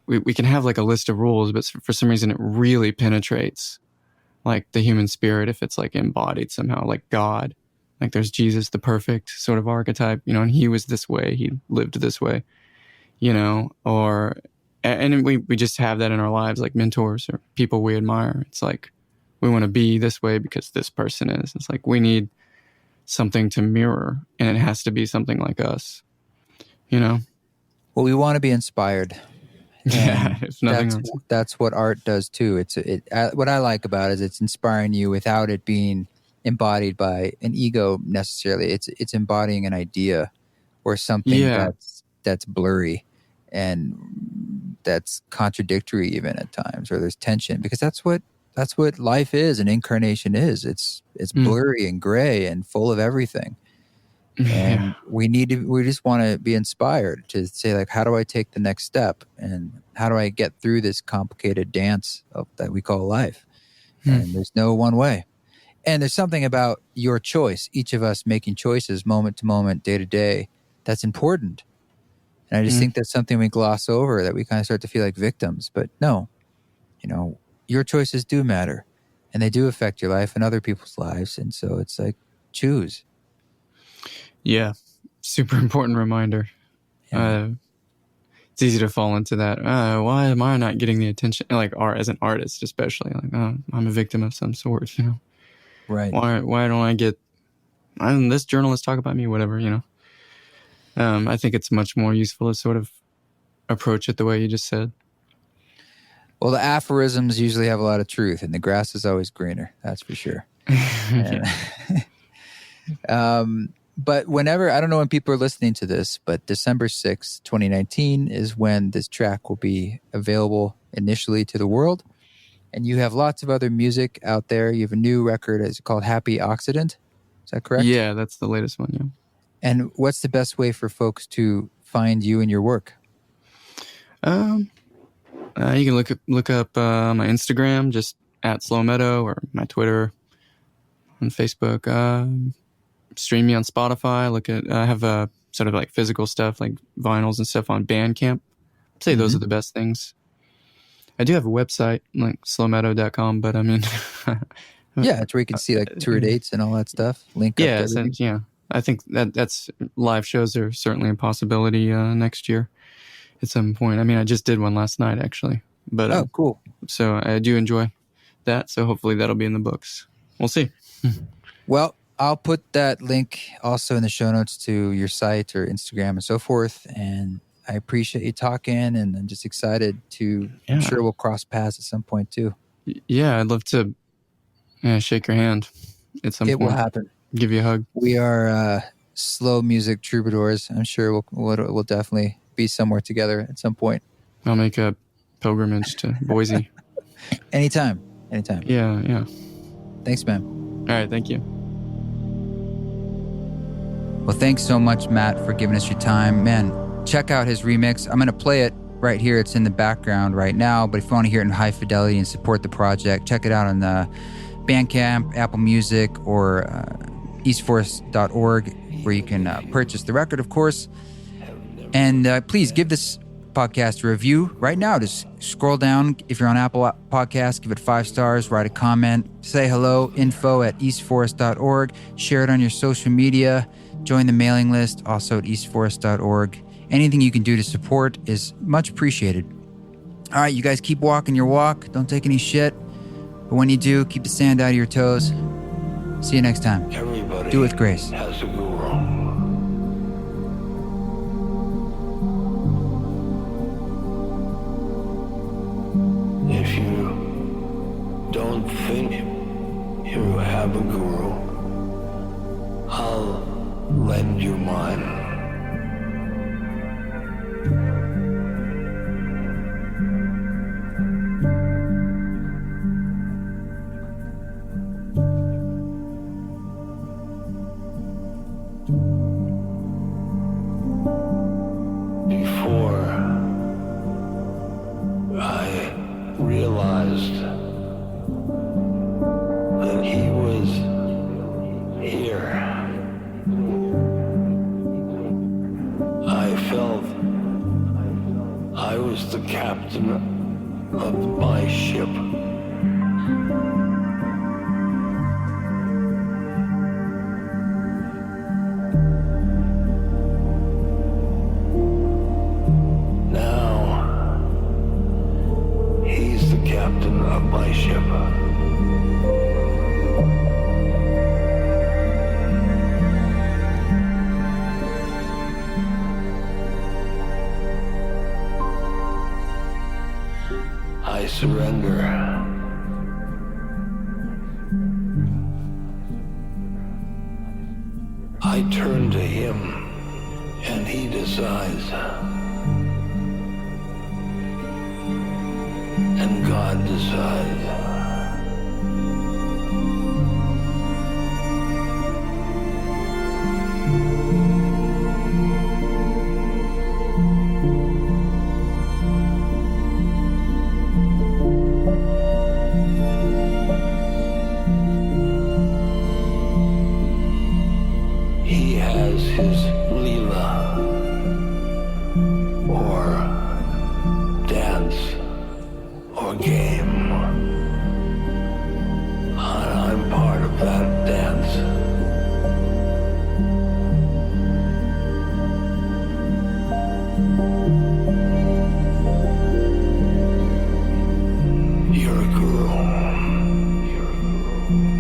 Speaker 2: We can have like a list of rules, but for some reason it really penetrates like the human spirit if it's like embodied somehow, like God. Like there's Jesus, the perfect sort of archetype, and he was this way, he lived this way, or and we just have that in our lives, like mentors or people we admire. It's like we want to be this way because this person is. It's like we need something to mirror, and it has to be something like us, you know.
Speaker 1: Well, we want to be inspired.
Speaker 2: Yeah,
Speaker 1: And
Speaker 2: if nothing else.
Speaker 1: that's what art does too. What I like about it is it's inspiring you without it being embodied by an ego necessarily. It's embodying an idea or something
Speaker 2: Yeah.
Speaker 1: that's blurry and that's contradictory even at times, or there's tension, because that's what life is, an incarnation is. It's
Speaker 2: Mm.
Speaker 1: blurry and gray and full of everything.
Speaker 2: Yeah.
Speaker 1: And we just want to be inspired to say, like, how do I take the next step, and how do I get through this complicated dance that we call life?
Speaker 2: Mm.
Speaker 1: And there's no one way. And there's something about your choice, each of us making choices moment to moment, day to day, that's important. And I just think that's something we gloss over, that we kind of start to feel like victims. But no, your choices do matter, and they do affect your life and other people's lives. And so it's like, choose.
Speaker 2: Yeah. Super important reminder.
Speaker 1: Yeah.
Speaker 2: It's easy to fall into that. Why am I not getting the attention? Like art, as an artist, especially, like, I'm a victim of some sort.
Speaker 1: Right.
Speaker 2: Why don't I get? This journalist talk about me, whatever. I think it's much more useful to sort of approach it the way you just said.
Speaker 1: Well, the aphorisms usually have a lot of truth, and the grass is always greener. That's for sure. But whenever, I don't know when people are listening to this, but December 6th, 2019 is when this track will be available initially to the world. And you have lots of other music out there. You have a new record. It's called Happy Occident. Is that correct?
Speaker 2: Yeah, that's the latest one. Yeah.
Speaker 1: And what's the best way for folks to find you and your work?
Speaker 2: You can look up my Instagram, just at Slow Meadow, or my Twitter, on Facebook. Stream me on Spotify. I have sort of like physical stuff, like vinyls and stuff, on Bandcamp. I'd say those are the best things. I do have a website, like slowmeadow.com, but I mean,
Speaker 1: yeah, it's where you can see like tour dates and all that stuff. Link up to everything.
Speaker 2: Yeah. I think that's live shows are certainly a possibility next year at some point. I mean, I just did one last night, actually. But
Speaker 1: oh, cool.
Speaker 2: So I do enjoy that. So hopefully that'll be in the books. We'll see.
Speaker 1: Well, I'll put that link also in the show notes to your site or Instagram and so forth. And I appreciate you talking, and I'm just excited to, I'm sure we'll cross paths at some point too.
Speaker 2: Yeah, I'd love to shake your hand at some point.
Speaker 1: It will happen.
Speaker 2: Give you a hug.
Speaker 1: We are slow music troubadours. I'm sure we'll definitely be somewhere together at some point.
Speaker 2: I'll make a pilgrimage to Boise.
Speaker 1: Anytime.
Speaker 2: Yeah.
Speaker 1: Thanks, man.
Speaker 2: All right, thank you.
Speaker 1: Well, thanks so much, Matt, for giving us your time. Man, check out his remix. I'm going to play it right here. It's in the background right now, but if you want to hear it in high fidelity and support the project, check it out on the Bandcamp, Apple Music, or eastforest.org, where you can purchase the record, of course. And please give this podcast a review right now. Just scroll down. If you're on Apple Podcasts, give it 5 stars, write a comment, say hello, info@eastforest.org, share it on your social media, join the mailing list, also at eastforest.org. Anything you can do to support is much appreciated. All right, you guys keep walking your walk. Don't take any shit. But when you do, keep the sand out of your toes. See you next time.
Speaker 3: Everybody
Speaker 1: Do it with grace.
Speaker 3: has a guru. If you don't think you have a guru, I'll lend you mine. Before I realized that he was here, I felt I was the captain of my ship. Now, he's the captain of my ship. I surrender. I turn to him, and he decides. And God decides. He has his Leela, or dance, or game. And I'm part of that dance. You're a guru. You're a guru.